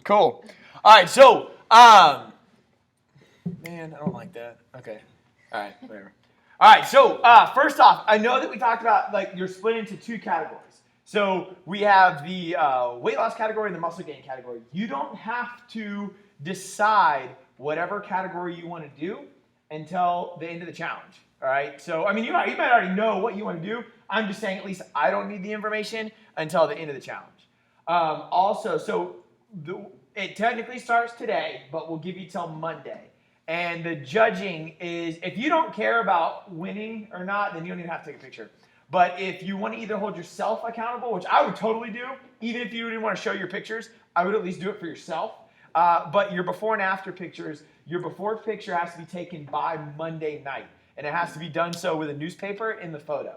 Cool. All right, so, man, I don't like that. Okay. All right, whatever. All right, so first off, I know that we talked about, like, you're split into two categories. So we have the weight loss category and the muscle gain category. You don't have to decide whatever category you want to do until the end of the challenge. All right, so, I mean, you might already know what you want to do. I'm just saying, at least I don't need the information until the end of the challenge. Also, so it technically starts today, but we'll give you till Monday. And the judging is, if you don't care about winning or not, then you don't even have to take a picture. But if you want to either hold yourself accountable, which I would totally do, even if you didn't want to show your pictures, I would at least do it for yourself. But your before and after pictures, your before picture has to be taken by Monday night. And it has to be done so with a newspaper in the photo.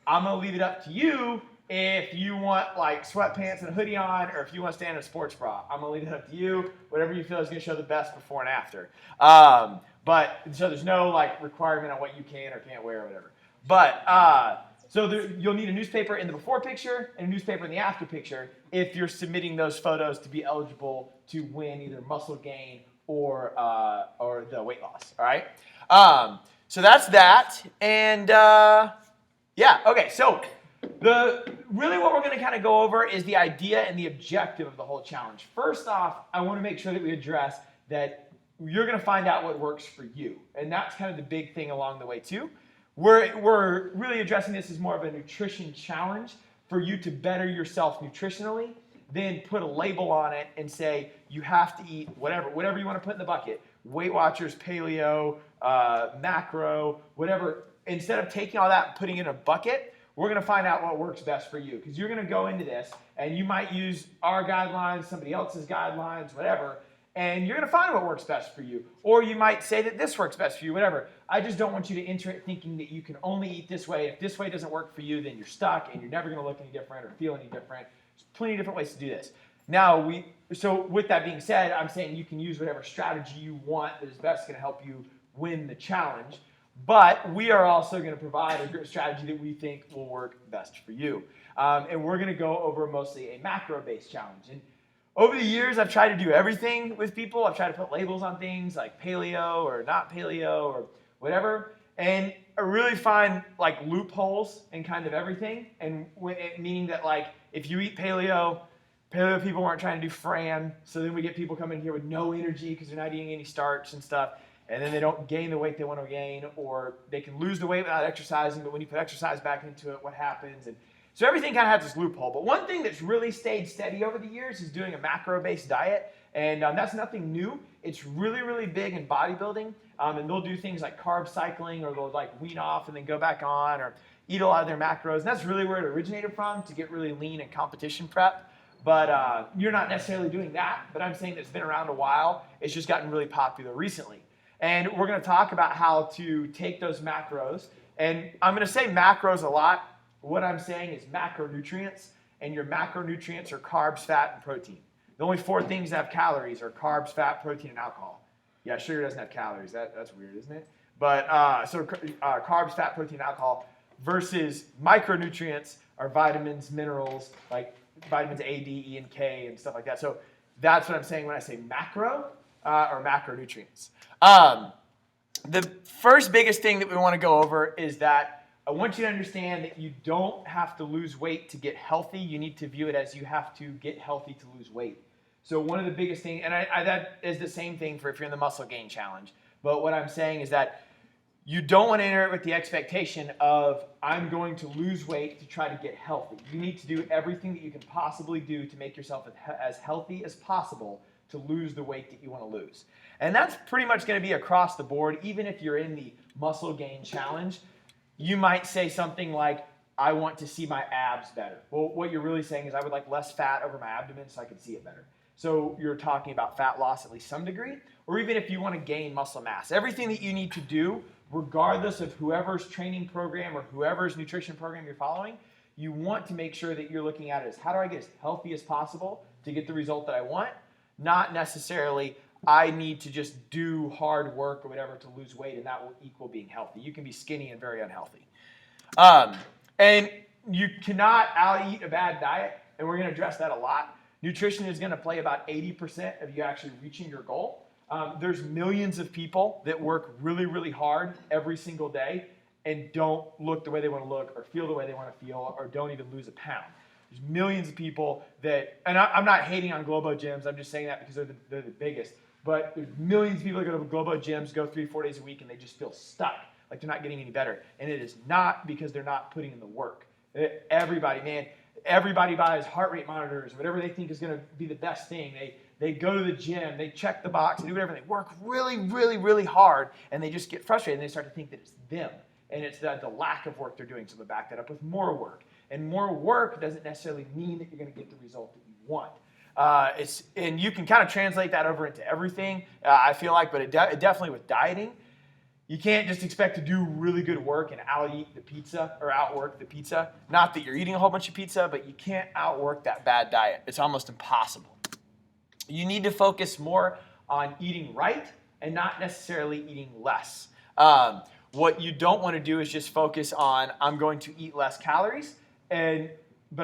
I'm going to leave it up to you if you want like sweatpants and a hoodie on, or if you want to stand in a sports bra. I'm going to leave it up to you, whatever you feel is going to show the best before and after. But so there's no like requirement on what you can or can't wear or whatever. But you'll need a newspaper in the before picture and a newspaper in the after picture if you're submitting those photos to be eligible to win either muscle gain or the weight loss. All right. So that's that. And yeah, okay. So really what we're going to kind of go over is the idea and the objective of the whole challenge. First off, I want to make sure that we address that you're going to find out what works for you. And that's kind of the big thing along the way too. We're really addressing this as more of a nutrition challenge for you to better yourself nutritionally, then put a label on it and say you have to eat whatever you want to put in the bucket. Weight Watchers, paleo, macro, whatever. Instead of taking all that and putting it in a bucket, we're going to find out what works best for you, because you're going to go into this and you might use our guidelines, somebody else's guidelines, whatever, and you're going to find what works best for you. Or you might say that this works best for you, whatever. I just don't want you to enter it thinking that you can only eat this way. If this way doesn't work for you, then you're stuck and you're never going to look any different or feel any different. There's plenty of different ways to do this. Now, so with that being said, I'm saying you can use whatever strategy you want that is best going to help you win the challenge. But we are also going to provide a strategy that we think will work best for you. And we're going to go over mostly a macro-based challenge. And over the years, I've tried to do everything with people. I've tried to put labels on things like paleo or not paleo or whatever. And I really find like loopholes in kind of everything. And meaning that like if you eat paleo people weren't trying to do Fran. So then we get people coming here with no energy because they're not eating any starch and stuff. And then they don't gain the weight they want to gain, or they can lose the weight without exercising, but when you put exercise back into it, what happens? And so everything kind of has this loophole. But one thing that's really stayed steady over the years is doing a macro-based diet, and that's nothing new. It's really, really big in bodybuilding, and they'll do things like carb cycling, or they'll like wean off and then go back on, or eat a lot of their macros. And that's really where it originated from, to get really lean and competition prep. But you're not necessarily doing that, but I'm saying that it's been around a while. It's just gotten really popular recently. And we're going to talk about how to take those macros. And I'm going to say macros a lot. What I'm saying is macronutrients. And your macronutrients are carbs, fat, and protein. The only four things that have calories are carbs, fat, protein, and alcohol. Yeah, sugar doesn't have calories. That's weird, isn't it? But carbs, fat, protein, and alcohol versus micronutrients are vitamins, minerals, like vitamins A, D, E, and K, and stuff like that. So that's what I'm saying when I say macro or macronutrients. The first biggest thing that we want to go over is that I want you to understand that you don't have to lose weight to get healthy. You need to view it as you have to get healthy to lose weight. So one of the biggest things, and that is the same thing for if you're in the muscle gain challenge. But what I'm saying is that you don't want to enter it with the expectation of, I'm going to lose weight to try to get healthy. You need to do everything that you can possibly do to make yourself as healthy as possible to lose the weight that you want to lose. And that's pretty much going to be across the board. Even if you're in the muscle gain challenge, you might say something like, I want to see my abs better. Well, what you're really saying is, I would like less fat over my abdomen so I can see it better. So you're talking about fat loss at least some degree, or even if you want to gain muscle mass. Everything that you need to do, regardless of whoever's training program or whoever's nutrition program you're following, you want to make sure that you're looking at it as, how do I get as healthy as possible to get the result that I want? Not necessarily, I need to just do hard work or whatever to lose weight and that will equal being healthy. You can be skinny and very unhealthy. And you cannot out-eat a bad diet, and we're going to address that a lot. Nutrition is going to play about 80% of you actually reaching your goal. There's millions of people that work really, really hard every single day and don't look the way they want to look or feel the way they want to feel or don't even lose a pound. There's millions of people that, and I'm not hating on Globo gyms, I'm just saying that because they're the biggest, but there's millions of people that go to Globo gyms, go 3-4 days a week, and they just feel stuck, like they're not getting any better. And it is not because they're not putting in the work. Everybody, man, everybody buys heart rate monitors, whatever they think is going to be the best thing. They go to the gym, they check the box, they do whatever, they work really, really, really hard, and they just get frustrated, and they start to think that it's them, and it's the lack of work they're doing, so they back that up with more work. And more work doesn't necessarily mean that you're going to get the result that you want. And you can kind of translate that over into everything, I feel like, but it definitely with dieting, you can't just expect to do really good work and out-eat the pizza or outwork the pizza. Not that you're eating a whole bunch of pizza, but you can't outwork that bad diet. It's almost impossible. You need to focus more on eating right and not necessarily eating less. What you don't want to do is just focus on, I'm going to eat less calories, but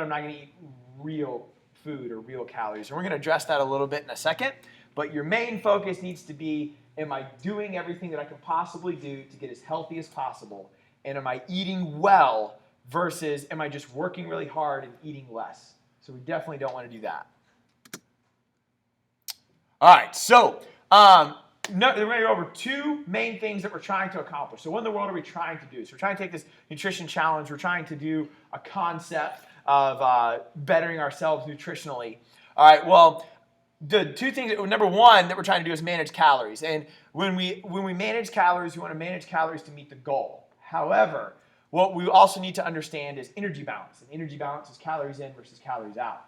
I'm not going to eat real food or real calories. And we're going to address that a little bit in a second. But your main focus needs to be, am I doing everything that I can possibly do to get as healthy as possible? And am I eating well versus am I just working really hard and eating less? So we definitely don't want to do that. All right, so we're going to go over two main things that we're trying to accomplish. So what in the world are we trying to do? So we're trying to take this nutrition challenge. We're trying to do a concept of bettering ourselves nutritionally. All right, well, the two things, number one that we're trying to do is manage calories. And when we manage calories, we want to manage calories to meet the goal. However, what we also need to understand is energy balance. And energy balance is calories in versus calories out.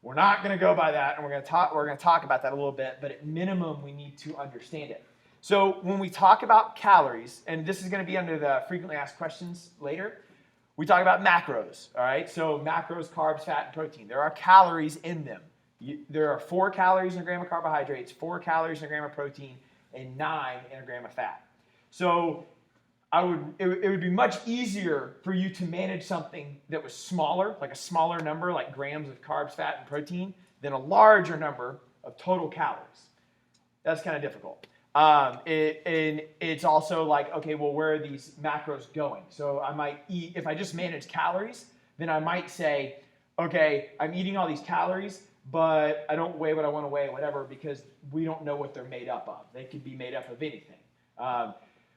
We're not going to go by that, and we're going to talk about that a little bit, but at minimum, we need to understand it. So when we talk about calories, and this is going to be under the frequently asked questions later, we talk about macros, all right? So macros, carbs, fat, and protein. There are calories in them. There are 4 calories in a gram of carbohydrates, 4 calories in a gram of protein, and 9 in a gram of fat. So it would be much easier for you to manage something that was smaller, like a smaller number, like grams of carbs, fat, and protein, than a larger number of total calories. That's kind of difficult. It's also like, okay, well, where are these macros going? So I might eat, if I just manage calories, then I might say, okay, I'm eating all these calories, but I don't weigh what I want to weigh, whatever, because we don't know what they're made up of. They could be made up of anything.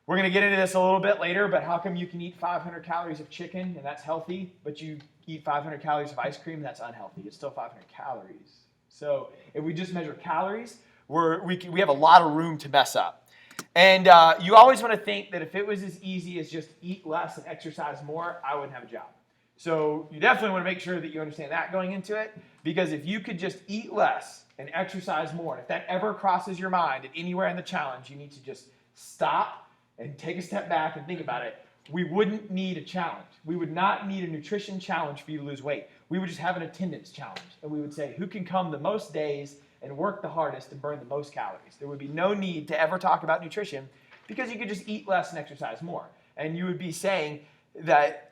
We're going to get into this a little bit later, but how come you can eat 500 calories of chicken and that's healthy, but you eat 500 calories of ice cream and that's unhealthy? It's still 500 calories. So if we just measure calories, we have a lot of room to mess up. And you always want to think that if it was as easy as just eat less and exercise more, I wouldn't have a job. So you definitely want to make sure that you understand that going into it, because if you could just eat less and exercise more, and if that ever crosses your mind at anywhere in the challenge, you need to just stop and take a step back and think about it. We wouldn't need a challenge. We would not need a nutrition challenge for you to lose weight. We would just have an attendance challenge. And we would say, who can come the most days and work the hardest and burn the most calories? There would be no need to ever talk about nutrition because you could just eat less and exercise more. And you would be saying that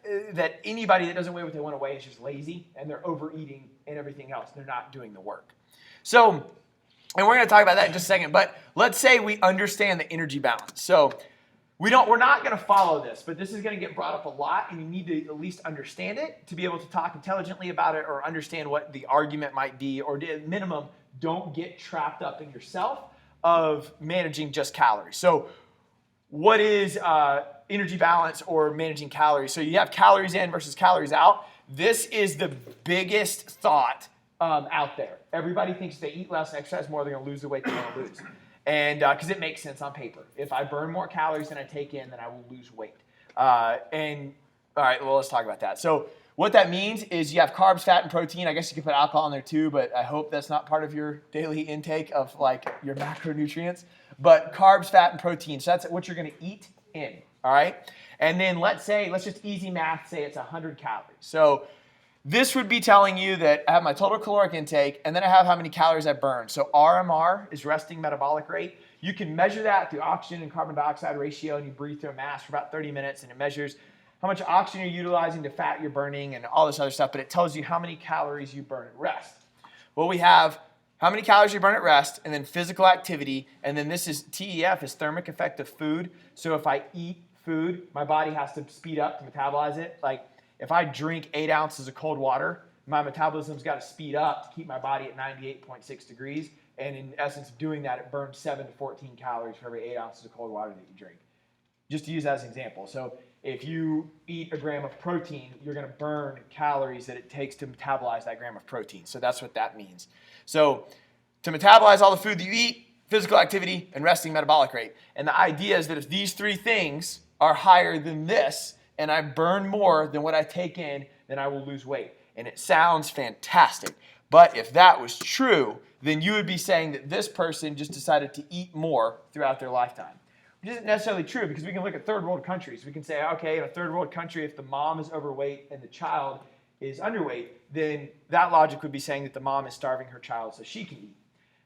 anybody that doesn't weigh what they want to weigh is just lazy and they're overeating and everything else. They're not doing the work. So, and we're going to talk about that in just a second, but let's say we understand the energy balance. So we're not going to follow this, but this is going to get brought up a lot, and you need to at least understand it to be able to talk intelligently about it or understand what the argument might be, or at minimum, don't get trapped up in yourself of managing just calories. So what is energy balance or managing calories? So you have calories in versus calories out. This is the biggest thought out there. Everybody thinks if they eat less and exercise more, they're going to lose the weight they want to lose. And because it makes sense on paper. If I burn more calories than I take in, then I will lose weight. And all right, well, let's talk about that. So what that means is you have carbs, fat, and protein. I guess you could put alcohol in there too, but I hope that's not part of your daily intake of like your macronutrients. But carbs, fat, and protein. So that's what you're going to eat in. All right. And then let's just easy math, say it's 100 calories. So this would be telling you that I have my total caloric intake, and then I have how many calories I burn. So RMR is resting metabolic rate. You can measure that through oxygen and carbon dioxide ratio, and you breathe through a mask for about 30 minutes, and it measures how much oxygen you're utilizing to fat you're burning and all this other stuff, but it tells you how many calories you burn at rest. Well, we have how many calories you burn at rest, and then physical activity, and then this is TEF, is thermic effect of food. So if I eat food, my body has to speed up to metabolize it. Like if I drink 8 ounces of cold water, my metabolism's got to speed up to keep my body at 98.6 degrees. And in essence of doing that, it burns 7 to 14 calories for every 8 ounces of cold water that you drink. Just to use that as an example. So if you eat a gram of protein, you're going to burn calories that it takes to metabolize that gram of protein. So that's what that means. So to metabolize all the food that you eat, physical activity, and resting metabolic rate. And the idea is that if these 3 things are higher than this, and I burn more than what I take in, then I will lose weight. And it sounds fantastic. But if that was true, then you would be saying that this person just decided to eat more throughout their lifetime. Which isn't necessarily true, because we can look at third world countries. We can say, okay, in a third world country, if the mom is overweight and the child is underweight, then that logic would be saying that the mom is starving her child so she can eat.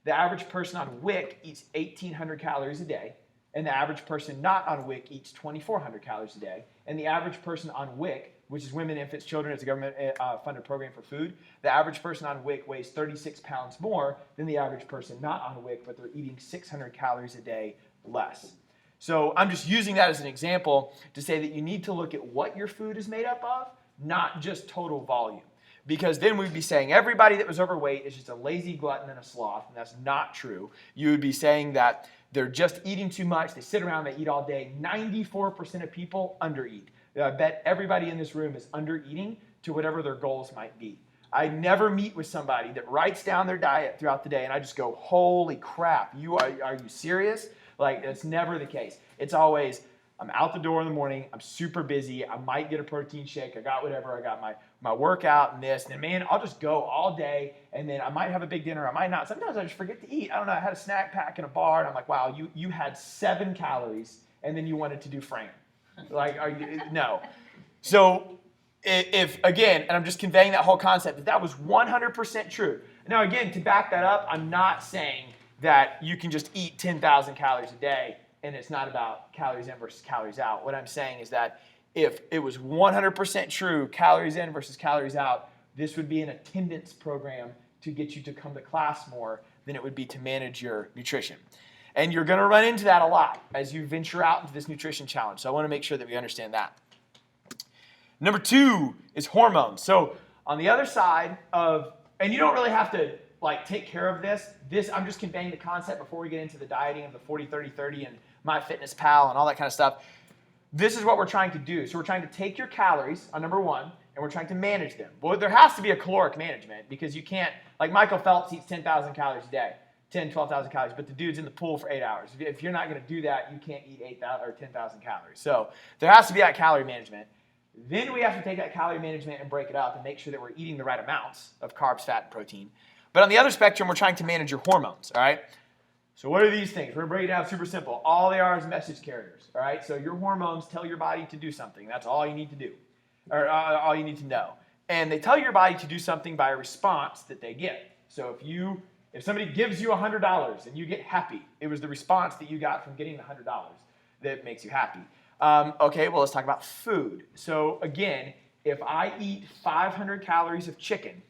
The average person on WIC eats 1,800 calories a day, and the average person not on WIC eats 2,400 calories a day. And the average person on WIC, which is Women, Infants, Children, it's a government-funded program for food, the average person on WIC weighs 36 pounds more than the average person not on WIC, but they're eating 600 calories a day less. So I'm just using that as an example to say that you need to look at what your food is made up of, not just total volume. Because then we'd be saying everybody that was overweight is just a lazy glutton and a sloth, and that's not true. You would be saying that they're just eating too much, they sit around, they eat all day. 94% of people undereat. I bet everybody in this room is undereating to whatever their goals might be. I never meet with somebody that writes down their diet throughout the day, and I just go, holy crap, are you serious? Like, that's never the case. It's always, I'm out the door in the morning, I'm super busy, I might get a protein shake, I got whatever, I got my workout and this, and then, man, I'll just go all day, and then I might have a big dinner, I might not. Sometimes I just forget to eat. I don't know, I had a snack pack in a bar, and I'm like, wow, you had 7 calories, and then you wanted to do Fran. Like, no. So, if again, and I'm just conveying that whole concept, that was 100% true. Now, again, to back that up, I'm not saying that you can just eat 10,000 calories a day and it's not about calories in versus calories out. What I'm saying is that if it was 100% true, calories in versus calories out, this would be an attendance program to get you to come to class more than it would be to manage your nutrition. And you're going to run into that a lot as you venture out into this nutrition challenge. So I want to make sure that we understand that. Number 2 is hormones. So on the other side of, and you don't really have to take care of this. I'm just conveying the concept before we get into the dieting of the 40-30-30 and MyFitnessPal and all that kind of stuff. This is what we're trying to do. So we're trying to take your calories on number 1, and we're trying to manage them. Well, there has to be a caloric management, because you can't, like Michael Phelps eats 10,000 calories a day, 12,000 calories, but the dude's in the pool for 8 hours. If you're not going to do that, you can't eat 8,000 or 10,000 calories. So there has to be that calorie management. Then we have to take that calorie management and break it up and make sure that we're eating the right amounts of carbs, fat, and protein. But on the other spectrum, we're trying to manage your hormones, all right? So what are these things? We're going to break it down super simple. All they are is message carriers, all right? So your hormones tell your body to do something. That's all you need to do, or all you need to know. And they tell your body to do something by a response that they get. So if somebody gives you $100 and you get happy, it was the response that you got from getting the $100 that makes you happy. Okay, well, let's talk about food. So again, if I eat 500 calories of chicken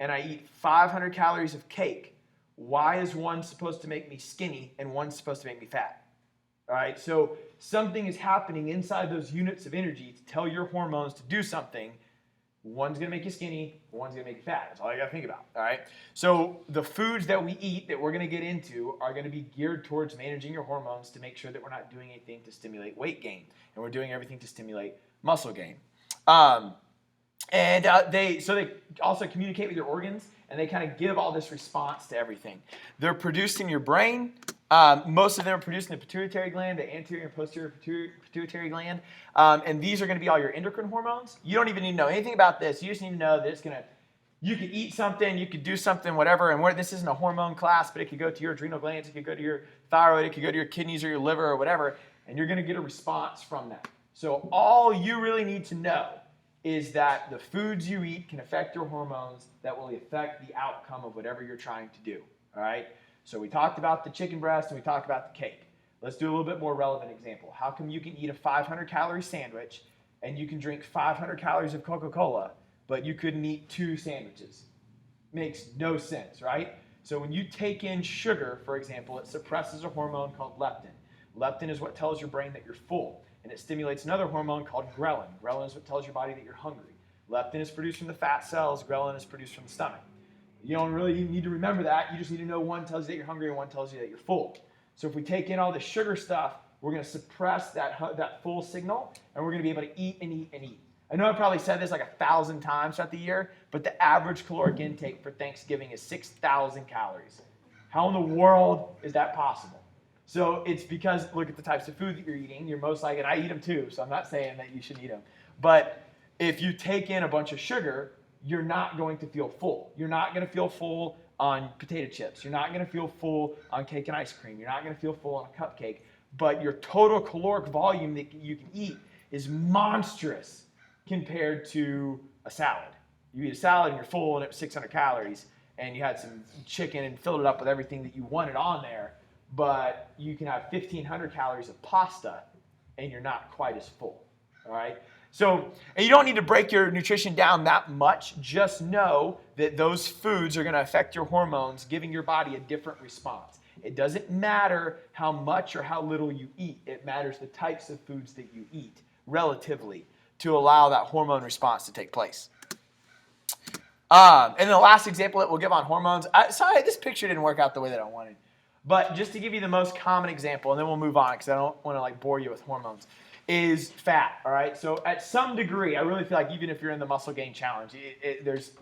and I eat 500 calories of cake, why is one supposed to make me skinny and one's supposed to make me fat? All right, so something is happening inside those units of energy to tell your hormones to do something. One's going to make you skinny, one's going to make you fat. That's all you got to think about, all right? So the foods that we eat that we're going to get into are going to be geared towards managing your hormones to make sure that we're not doing anything to stimulate weight gain, and we're doing everything to stimulate muscle gain. They also communicate with your organs, and they kind of give all this response to everything. They're produced in your brain. Most of them are produced in the pituitary gland, the anterior and posterior pituitary gland. And these are going to be all your endocrine hormones. You don't even need to know anything about this. You just need to know that you could eat something, you could do something, whatever. And this isn't a hormone class, but it could go to your adrenal glands, it could go to your thyroid, it could go to your kidneys or your liver or whatever. And you're going to get a response from that. So all you really need to know is that the foods you eat can affect your hormones that will affect the outcome of whatever you're trying to do, all right? So we talked about the chicken breast and we talked about the cake. Let's do a little bit more relevant example. How come you can eat a 500-calorie sandwich and you can drink 500 calories of Coca-Cola, but you couldn't eat 2 sandwiches? Makes no sense, right? So when you take in sugar, for example, it suppresses a hormone called leptin. Leptin is what tells your brain that you're full, and it stimulates another hormone called ghrelin. Ghrelin is what tells your body that you're hungry. Leptin is produced from the fat cells, ghrelin is produced from the stomach. You don't really need to remember that. You just need to know one tells you that you're hungry and one tells you that you're full. So if we take in all the sugar stuff, we're going to suppress that full signal, and we're going to be able to eat and eat and eat. I know I probably said this like 1,000 times throughout the year, but the average caloric intake for Thanksgiving is 6,000 calories. How in the world is that possible? So it's because, look at the types of food that you're eating. You're most likely, and I eat them too, so I'm not saying that you should eat them. But if you take in a bunch of sugar, you're not going to feel full. You're not going to feel full on potato chips. You're not going to feel full on cake and ice cream. You're not going to feel full on a cupcake. But your total caloric volume that you can eat is monstrous compared to a salad. You eat a salad and you're full and it's 600 calories and you had some chicken and filled it up with everything that you wanted on there, but you can have 1,500 calories of pasta and you're not quite as full, all right? So, and you don't need to break your nutrition down that much. Just know that those foods are going to affect your hormones, giving your body a different response. It doesn't matter how much or how little you eat. It matters the types of foods that you eat relatively to allow that hormone response to take place. And the last example that we'll give on hormones, sorry, this picture didn't work out the way that I wanted. But just to give you the most common example, and then we'll move on because I don't want to bore you with hormones, is fat, all right? So at some degree, I really feel like even if you're in the muscle gain challenge, there's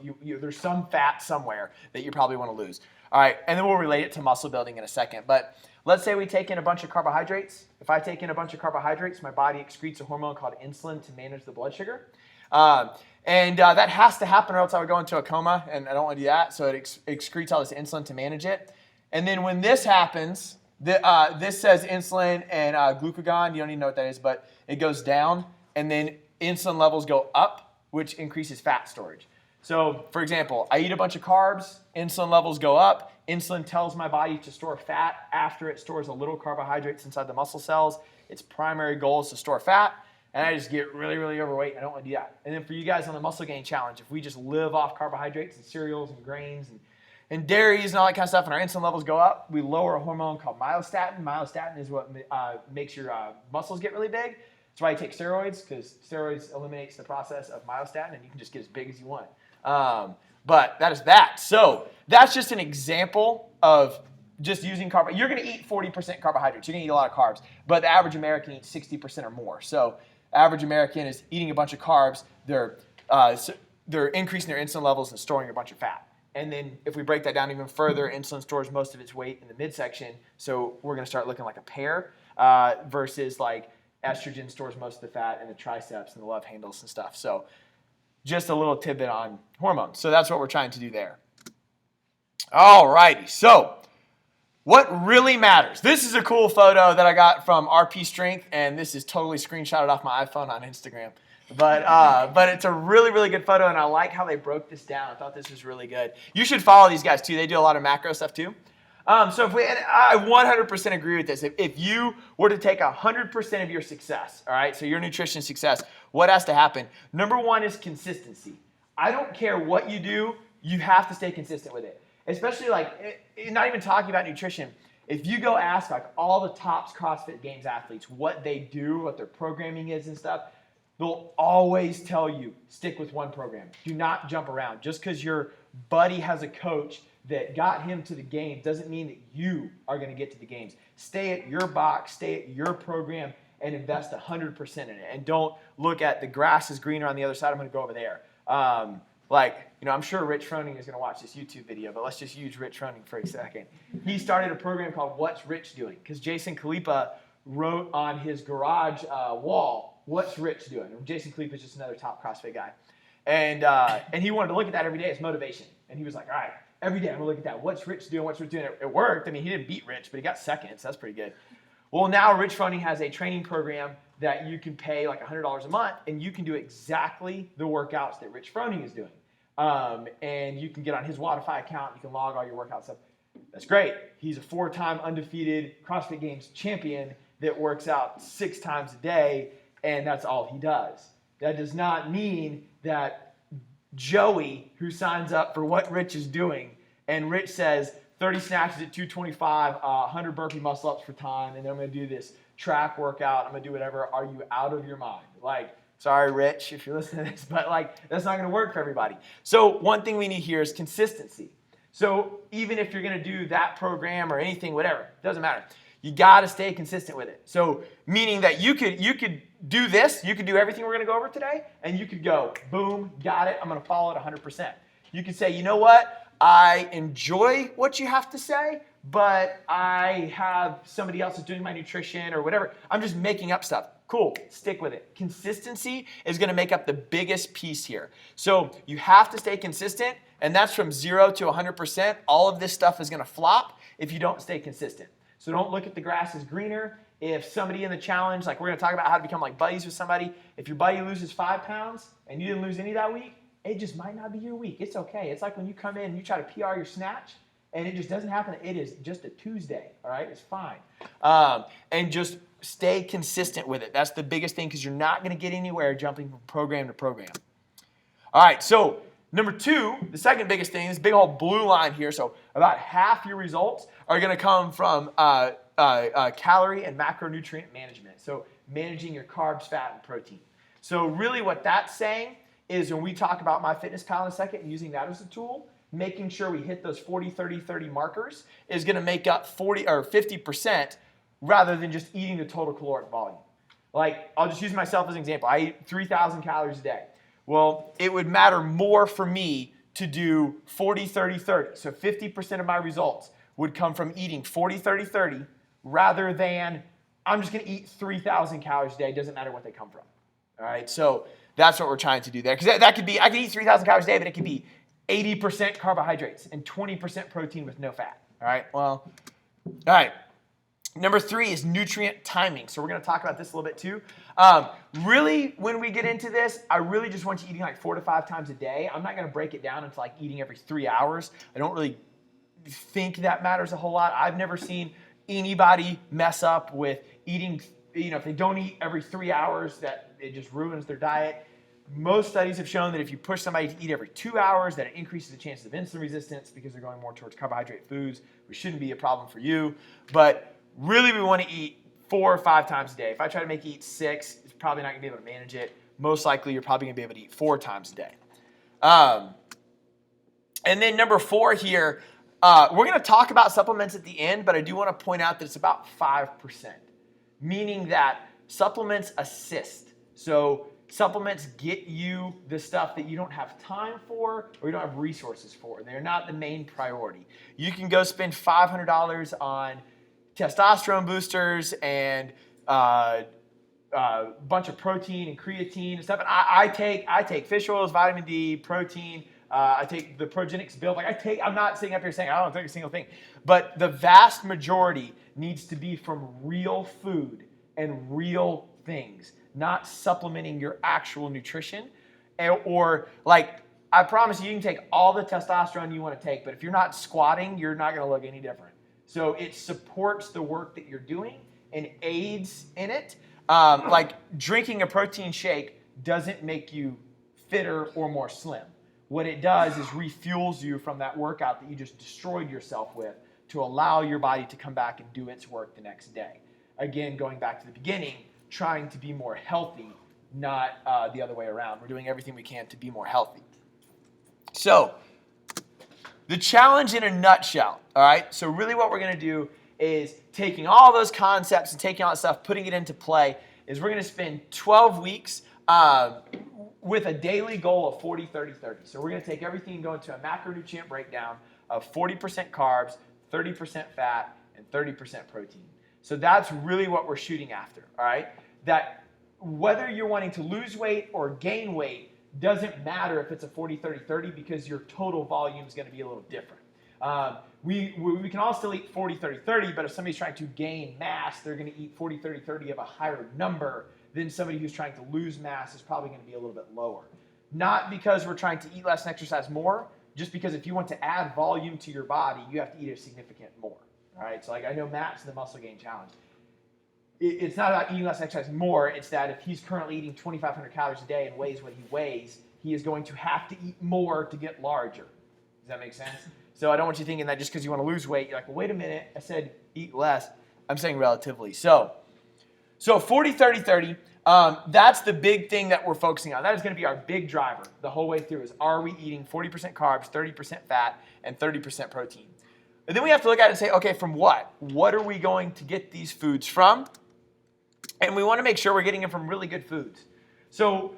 some fat somewhere that you probably want to lose. All right, and then we'll relate it to muscle building in a second. But let's say we take in a bunch of carbohydrates. If I take in a bunch of carbohydrates, my body excretes a hormone called insulin to manage the blood sugar. That has to happen or else I would go into a coma, and I don't want to do that. So it excretes all this insulin to manage it. And then when this happens, this says insulin and glucagon. You don't even know what that is, but it goes down. And then insulin levels go up, which increases fat storage. So, for example, I eat a bunch of carbs, insulin levels go up, insulin tells my body to store fat after it stores a little carbohydrates inside the muscle cells. Its primary goal is to store fat, and I just get really, really overweight, and I don't want to do that. And then for you guys on the muscle gain challenge, if we just live off carbohydrates and cereals and grains and dairies and all that kind of stuff, and our insulin levels go up, we lower a hormone called myostatin. Myostatin is what makes your muscles get really big. That's why you take steroids, because steroids eliminates the process of myostatin, and you can just get as big as you want. But that is that. So that's just an example of just using carbohydrates. You're going to eat 40% carbohydrates. You're going to eat a lot of carbs. But the average American eats 60% or more. So average American is eating a bunch of carbs. They're increasing their insulin levels and storing a bunch of fat. And then if we break that down even further, insulin stores most of its weight in the midsection. So we're going to start looking like a pear versus like estrogen stores most of the fat in the triceps and the love handles and stuff. So just a little tidbit on hormones. So that's what we're trying to do there. All righty. So what really matters? This is a cool photo that I got from RP Strength, and this is totally screenshotted off my iPhone on Instagram. But it's a really, really good photo, and I like how they broke this down. I thought this was really good. You should follow these guys, too. They do a lot of macro stuff, too. So I 100% agree with this. If you were to take 100% of your success, all right, so your nutrition success, what has to happen? Number one is consistency. I don't care what you do, you have to stay consistent with it. Especially not even talking about nutrition. If you go ask all the top CrossFit Games athletes what they do, what their programming is and stuff, they'll always tell you, stick with one program. Do not jump around. Just because your buddy has a coach that got him to the games doesn't mean that you are going to get to the games. Stay at your box, stay at your program, and invest 100% in it. And don't look at the grass is greener on the other side. I'm going to go over there. I'm sure Rich Froning is going to watch this YouTube video, but let's just use Rich Froning for a second. He started a program called What's Rich Doing? Because Jason Khalipa wrote on his garage wall, What's Rich Doing? And Jason Khalipa is just another top CrossFit guy. And he wanted to look at that every day as motivation. And he was like, all right, every day I'm going to look at that. What's Rich doing? What's Rich doing? It worked. I mean, he didn't beat Rich, but he got second, so that's pretty good. Well, now Rich Froning has a training program that you can pay like $100 a month, and you can do exactly the workouts that Rich Froning is doing. And you can get on his Wodify account. You can log all your workout stuff. That's great. He's a 4-time undefeated CrossFit Games champion that works out 6 times a day, and that's all he does. That does not mean that Joey, who signs up for what Rich is doing, and Rich says 30 snatches at 225, 100 burpee muscle ups for time, and then I'm going to do this track workout. I'm going to do whatever. Are you out of your mind? Like, sorry, Rich, if you're listening to this, but like, that's not going to work for everybody. So one thing we need here is consistency. So even if you're going to do that program or anything, whatever, doesn't matter. You got to stay consistent with it. So meaning that you could do this, you could do everything we're going to go over today, and you could go, boom, got it, I'm going to follow it 100%. You could say, you know what, I enjoy what you have to say, but I have somebody else that's doing my nutrition or whatever. I'm just making up stuff. Cool, stick with it. Consistency is going to make up the biggest piece here. So you have to stay consistent, and that's from 0 to 100%. All of this stuff is going to flop if you don't stay consistent. So don't look at the grass as greener. If somebody in the challenge, like we're going to talk about how to become like buddies with somebody, if your buddy loses 5 pounds and you didn't lose any that week, it just might not be your week. It's okay. It's like when you come in and you try to PR your snatch and it just doesn't happen. It is just a Tuesday, all right? It's fine. And just stay consistent with it. That's the biggest thing because you're not going to get anywhere jumping from program to program. All right, so number 2, the second biggest thing, this big old blue line here, so about half your results are going to come from calorie and macronutrient management. So managing your carbs, fat, and protein. So really what that's saying is when we talk about MyFitnessPal in a second and using that as a tool, making sure we hit those 40, 30, 30 markers is going to make up 40 or 50% rather than just eating the total caloric volume. Like, I'll just use myself as an example. I eat 3,000 calories a day. Well, it would matter more for me to do 40, 30, 30. So 50% of my results would come from eating 40, 30, 30 rather than I'm just going to eat 3,000 calories a day. It doesn't matter what they come from. All right, so that's what we're trying to do there. Because that could be, I could eat 3,000 calories a day, but it could be 80% carbohydrates and 20% protein with no fat. All right, well, all right. Number 3 is nutrient timing. So we're going to talk about this a little bit too. Really, when we get into this, I really just want you eating like 4 to 5 times a day. I'm not going to break it down into like eating every 3 hours. I don't really think that matters a whole lot. I've never seen anybody mess up with eating, if they don't eat every 3 hours, that it just ruins their diet. Most studies have shown that if you push somebody to eat every 2 hours, that it increases the chances of insulin resistance because they're going more towards carbohydrate foods, which shouldn't be a problem for you. But really, we want to eat 4 or 5 times a day. If I try to make you eat 6, it's probably not going to be able to manage it. Most likely, you're probably going to be able to eat 4 times a day. And then number 4 here, we're going to talk about supplements at the end, but I do want to point out that it's about 5%, meaning that supplements assist. So supplements get you the stuff that you don't have time for or you don't have resources for. They're not the main priority. You can go spend $500 on testosterone boosters and a bunch of protein and creatine and stuff. And I take fish oils, vitamin D, protein. I take the Progenics build. I'm not sitting up here saying I don't take a single thing, but the vast majority needs to be from real food and real things, not supplementing your actual nutrition. Or like, I promise you can take all the testosterone you want to take, but if you're not squatting, you're not going to look any different. So it supports the work that you're doing and aids in it. Like drinking a protein shake doesn't make you fitter or more slim. What it does is refuels you from that workout that you just destroyed yourself with to allow your body to come back and do its work the next day. Again, going back to the beginning, trying to be more healthy, not the other way around. We're doing everything we can to be more healthy. So, the challenge in a nutshell, all right? So really what we're going to do is taking all those concepts and taking all that stuff, putting it into play, is we're going to spend 12 weeks with a daily goal of 40, 30, 30. So we're going to take everything and go into a macronutrient breakdown of 40% carbs, 30% fat, and 30% protein. So that's really what we're shooting after, all right? That whether you're wanting to lose weight or gain weight doesn't matter if it's a 40, 30, 30 because your total volume is going to be a little different. We can all still eat 40, 30, 30, but if somebody's trying to gain mass, they're going to eat 40, 30, 30 of a higher number than somebody who's trying to lose mass is probably going to be a little bit lower. Not because we're trying to eat less and exercise more, just because if you want to add volume to your body, you have to eat a significant more. All right, so like I know Matt's in the muscle gain challenge. It's not about eating less and exercising more. It's that if he's currently eating 2,500 calories a day and weighs what he weighs, he is going to have to eat more to get larger. Does that make sense? So I don't want you thinking that just because you want to lose weight, you're like, well, wait a minute, I said eat less. I'm saying relatively. So 40, 30, 30, that's the big thing that we're focusing on. That is going to be our big driver the whole way through is, are we eating 40% carbs, 30% fat, and 30% protein? And then we have to look at it and say, okay, from what? What are we going to get these foods from? And we want to make sure we're getting them from really good foods. So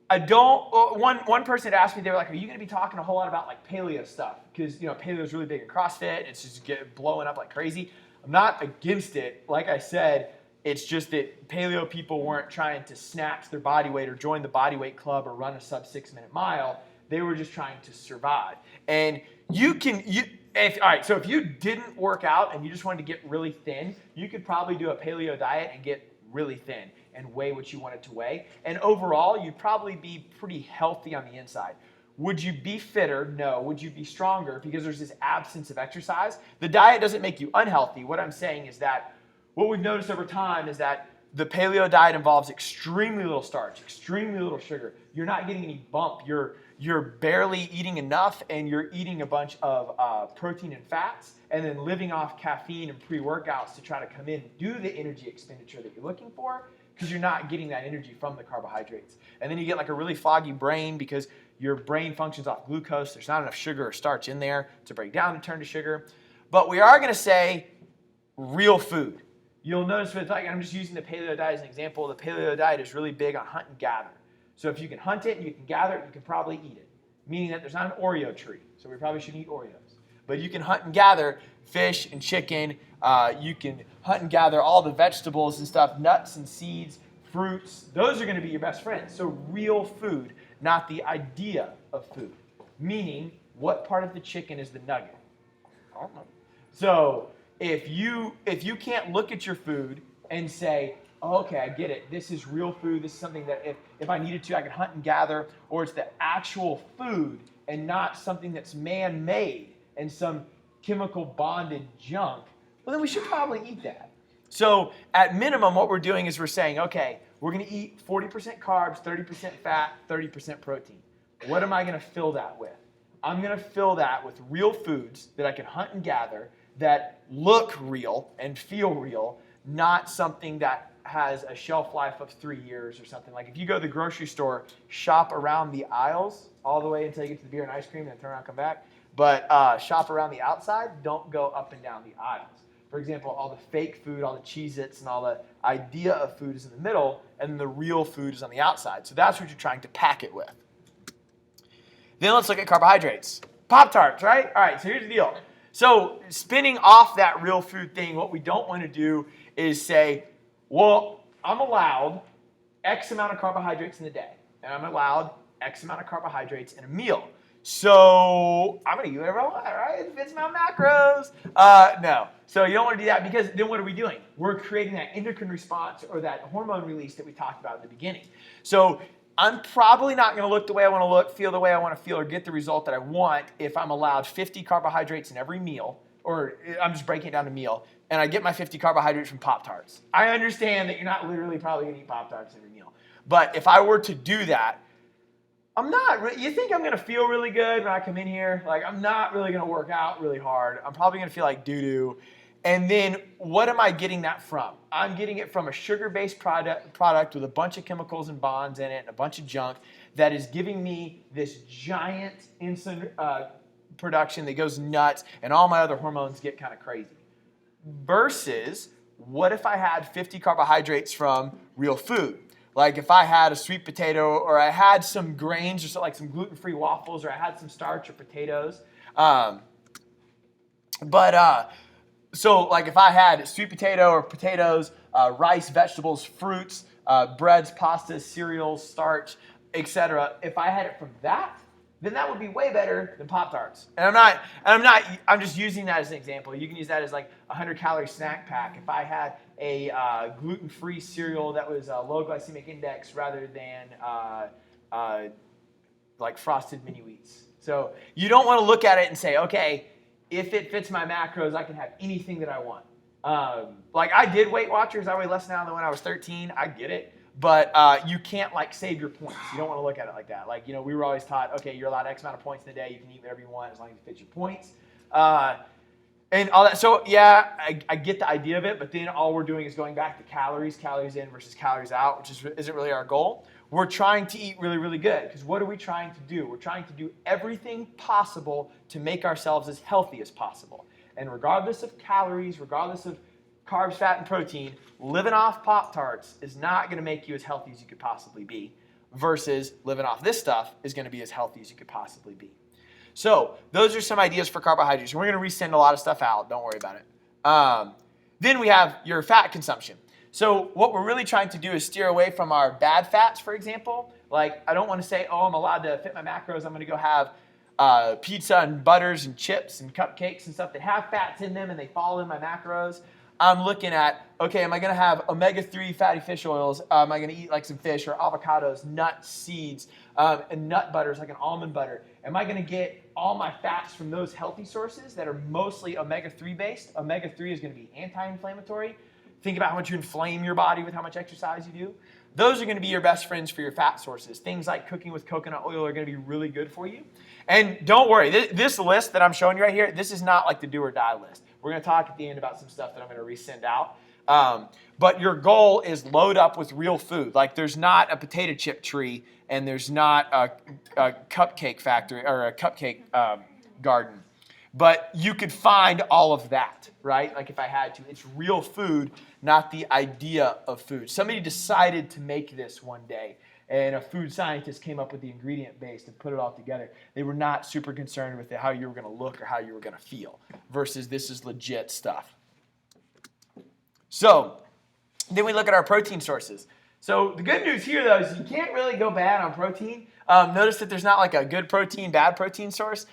one person had asked me, they were like, are you going to be talking a whole lot about like paleo stuff? Because, paleo is really big in CrossFit. It's just blowing up like crazy. I'm not against it. Like I said, it's just that paleo people weren't trying to snatch their body weight or join the body weight club or run a sub 6-minute mile. They were just trying to survive. And so if you didn't work out and you just wanted to get really thin, you could probably do a paleo diet and get really thin and weigh what you wanted to weigh. And overall, you'd probably be pretty healthy on the inside. Would you be fitter? No. Would you be stronger? Because there's this absence of exercise. The diet doesn't make you unhealthy. What I'm saying is that what we've noticed over time is that the paleo diet involves extremely little starch, extremely little sugar. You're not getting any bump. You're barely eating enough, and you're eating a bunch of protein and fats, and then living off caffeine and pre-workouts to try to come in and do the energy expenditure that you're looking for, because you're not getting that energy from the carbohydrates. And then you get like a really foggy brain because your brain functions off glucose. There's not enough sugar or starch in there to break down and turn to sugar. But we are going to say real food. You'll notice with, like, I'm just using the paleo diet as an example. The paleo diet is really big on hunt and gather. So if you can hunt it and you can gather it, you can probably eat it. Meaning that there's not an Oreo tree. So we probably shouldn't eat Oreos. But you can hunt and gather fish and chicken. You can hunt and gather all the vegetables and stuff, nuts and seeds, fruits. Those are going to be your best friends. So real food, not the idea of food. Meaning, what part of the chicken is the nugget? I don't know. So if you can't look at your food and say, oh, okay, I get it. This is real food. This is something that if I needed to, I could hunt and gather, or it's the actual food and not something that's man-made and some chemical bonded junk, well, then we should probably eat that. So at minimum, what we're doing is we're saying, okay, we're going to eat 40% carbs, 30% fat, 30% protein. What am I going to fill that with? I'm going to fill that with real foods that I can hunt and gather that look real and feel real, not something that has a shelf life of 3 years or something. Like if you go to the grocery store, shop around the aisles all the way until you get to the beer and ice cream and then turn around and come back. But shop around the outside, don't go up and down the aisles. For example, all the fake food, all the Cheez-Its and all the idea of food is in the middle, and the real food is on the outside. So that's what you're trying to pack it with. Then let's look at carbohydrates. Pop-Tarts, right? All right, so here's the deal. So spinning off that real food thing, what we don't want to do is say, well, I'm allowed X amount of carbohydrates in the day, and I'm allowed X amount of carbohydrates in a meal. So I'm going to eat whatever I want, right? It fits my macros. No. So you don't want to do that, because then what are we doing? We're creating that endocrine response or that hormone release that we talked about in the beginning. So I'm probably not going to look the way I want to look, feel the way I want to feel, or get the result that I want if I'm allowed 50 carbohydrates in every meal, or I'm just breaking it down to meal, and I get my 50 carbohydrates from Pop-Tarts. I understand that you're not literally probably going to eat Pop-Tarts every meal. But if I were to do that, you think I'm going to feel really good when I come in here? Like, I'm not really going to work out really hard. I'm probably going to feel like doo-doo. And then what am I getting that from? I'm getting it from a sugar-based product with a bunch of chemicals and bonds in it and a bunch of junk that is giving me this giant insulin production that goes nuts, and all my other hormones get kind of crazy. Versus, what if I had 50 carbohydrates from real food? Like if I had a sweet potato, or I had some grains, or so, like some gluten-free waffles, or I had some starch or potatoes. So like if I had sweet potato or potatoes, rice, vegetables, fruits, breads, pastas, cereals, starch, etc. If I had it from that, then that would be way better than Pop-Tarts. And I'm just using that as an example. You can use that as like a 100-calorie snack pack. If I had a gluten-free cereal that was low glycemic index rather than like frosted mini wheats. So you don't want to look at it and say, okay, if it fits my macros, I can have anything that I want. Like I did Weight Watchers. I weigh less now than when I was 13. I get it. but you can't like save your points. You don't want to look at it like that. Like, we were always taught, okay, you're allowed X amount of points in a day. You can eat whatever you want as long as it fits your points. And all that. So yeah, I get the idea of it, but then all we're doing is going back to calories in versus calories out, which isn't really our goal. We're trying to eat really, really good, because what are we trying to do? We're trying to do everything possible to make ourselves as healthy as possible. And regardless of calories, regardless of carbs, fat, and protein, living off Pop-Tarts is not going to make you as healthy as you could possibly be, versus living off this stuff is going to be as healthy as you could possibly be. So those are some ideas for carbohydrates. We're going to resend a lot of stuff out. Don't worry about it. Then we have your fat consumption. So what we're really trying to do is steer away from our bad fats, for example. Like, I don't want to say, oh, I'm allowed to fit my macros. I'm going to go have pizza and butters and chips and cupcakes and stuff that have fats in them and they fall in my macros. I'm looking at, okay, am I going to have omega-3 fatty fish oils? Am I going to eat like some fish or avocados, nuts, seeds, and nut butters like an almond butter? Am I going to get all my fats from those healthy sources that are mostly omega-3 based? Omega-3 is going to be anti-inflammatory. Think about how much you inflame your body with how much exercise you do. Those are going to be your best friends for your fat sources. Things like cooking with coconut oil are going to be really good for you. And don't worry, this list that I'm showing you right here, this is not like the do or die list. We're going to talk at the end about some stuff that I'm going to resend out. But your goal is load up with real food. Like, there's not a potato chip tree and there's not a cupcake factory or a cupcake garden. But you could find all of that, right? Like, if I had to. It's real food, not the idea of food. Somebody decided to make this one day, and a food scientist came up with the ingredient base and put it all together. They were not super concerned with how you were going to look or how you were going to feel, versus this is legit stuff. So then we look at our protein sources. So the good news here, though, is you can't really go bad on protein. Notice that there's not like a good protein, bad protein source.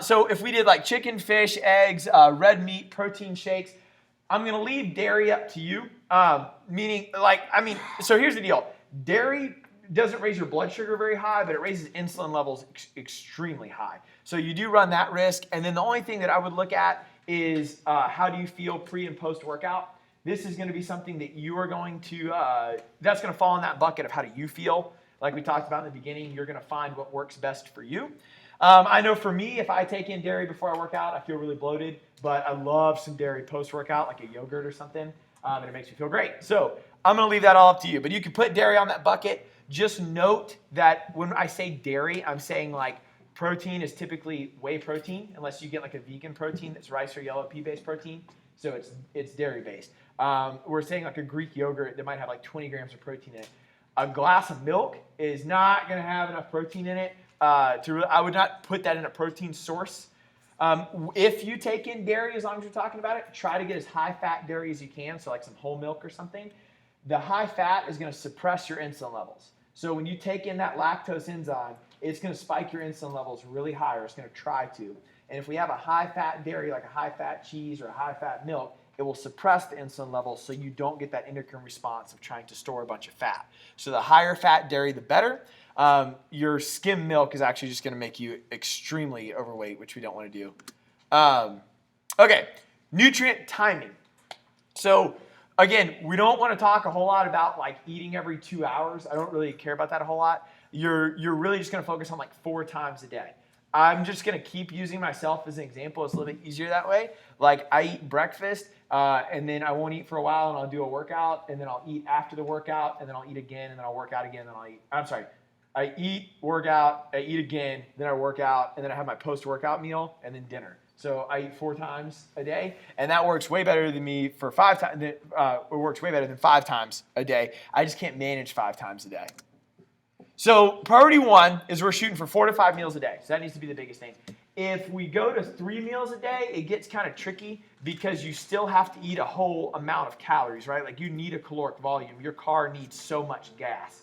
So if we did like chicken, fish, eggs, red meat, protein shakes, I'm going to leave dairy up to you. So here's the deal. Dairy doesn't raise your blood sugar very high, but it raises insulin levels extremely high. So you do run that risk. And then the only thing that I would look at is how do you feel pre and post workout. This is going to be something that you are going to, that's going to fall in that bucket of how do you feel. Like we talked about in the beginning, you're going to find what works best for you. I know for me, if I take in dairy before I work out, I feel really bloated, but I love some dairy post-workout, like a yogurt or something, and it makes me feel great. So I'm going to leave that all up to you, but you can put dairy on that bucket. Just note that when I say dairy, I'm saying like protein is typically whey protein, unless you get like a vegan protein that's rice or yellow pea-based protein, so it's dairy-based. We're saying like a Greek yogurt that might have like 20 grams of protein in it. A glass of milk is not going to have enough protein in it. I would not put that in a protein source. If you take in dairy, as long as you're talking about it, try to get as high fat dairy as you can, so like some whole milk or something. The high fat is going to suppress your insulin levels. So when you take in that lactose enzyme, it's going to spike your insulin levels really high, or it's going to try to. And if we have a high fat dairy, like a high fat cheese or a high fat milk, it will suppress the insulin levels so you don't get that endocrine response of trying to store a bunch of fat. So the higher fat dairy, the better. Your skim milk is actually just going to make you extremely overweight, which we don't want to do. Okay, nutrient timing. So again, we don't want to talk a whole lot about like eating every 2 hours. I don't really care about that a whole lot. You're really just going to focus on like 4 times a day. I'm just going to keep using myself as an example. It's a little bit easier that way. Like, I eat breakfast, and then I won't eat for a while, and I'll do a workout, and then I'll eat after the workout, and then I'll eat again, and then I'll work out again, and then I'll eat. I'm sorry. I eat, work out, I eat again, then I work out, and then I have my post-workout meal, and then dinner. So I eat 4 times a day, and that works way better than me for 5 times. It works way better than 5 times a day. I just can't manage 5 times a day. So priority 1 is we're shooting for 4 to 5 meals a day. So that needs to be the biggest thing. If we go to 3 meals a day, it gets kind of tricky because you still have to eat a whole amount of calories, right? Like, you need a caloric volume. Your car needs so much gas.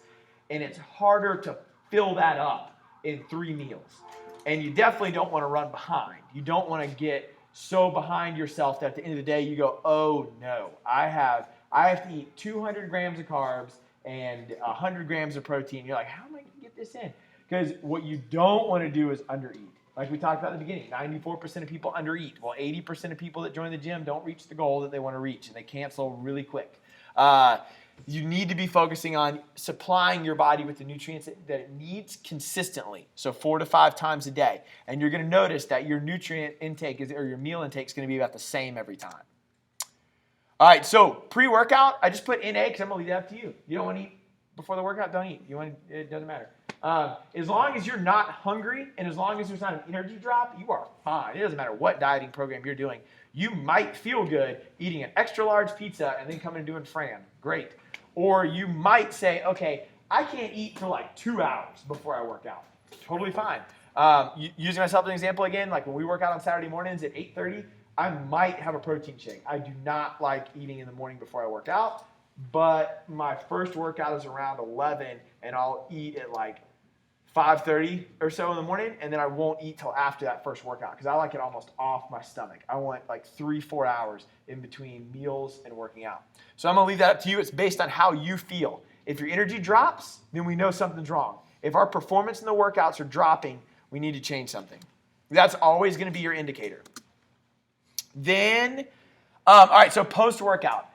And it's harder to fill that up in 3 meals. And you definitely don't want to run behind. You don't want to get so behind yourself that at the end of the day you go, oh no, I have to eat 200 grams of carbs and 100 grams of protein. You're like, how am I going to get this in? Because what you don't want to do is undereat. Like we talked about in the beginning, 94% of people undereat. Well, 80% of people that join the gym don't reach the goal that they want to reach, and they cancel really quick. You need to be focusing on supplying your body with the nutrients that it needs consistently, so 4 to 5 times a day. And you're going to notice that your nutrient intake or your meal intake is going to be about the same every time. All right, so pre-workout, I just put NA because I'm going to leave that up to you. You don't want to eat before the workout, don't eat. It doesn't matter. As long as you're not hungry and as long as there's not an energy drop, you are fine. It doesn't matter what dieting program you're doing. You might feel good eating an extra large pizza and then coming and doing Fran. Great. Or you might say, okay, I can't eat for like 2 hours before I work out. Totally fine. Using myself as an example again, like when we work out on Saturday mornings at 8:30, I might have a protein shake. I do not like eating in the morning before I work out, but my first workout is around 11, and I'll eat at like 5:30 or so in the morning, and then I won't eat till after that first workout because I like it almost off my stomach. I want like 3-4 hours in between meals and working out. So I'm going to leave that up to you. It's based on how you feel. If your energy drops, then we know something's wrong. If our performance in the workouts are dropping, we need to change something. That's always going to be your indicator. Then, all right, so post-workout.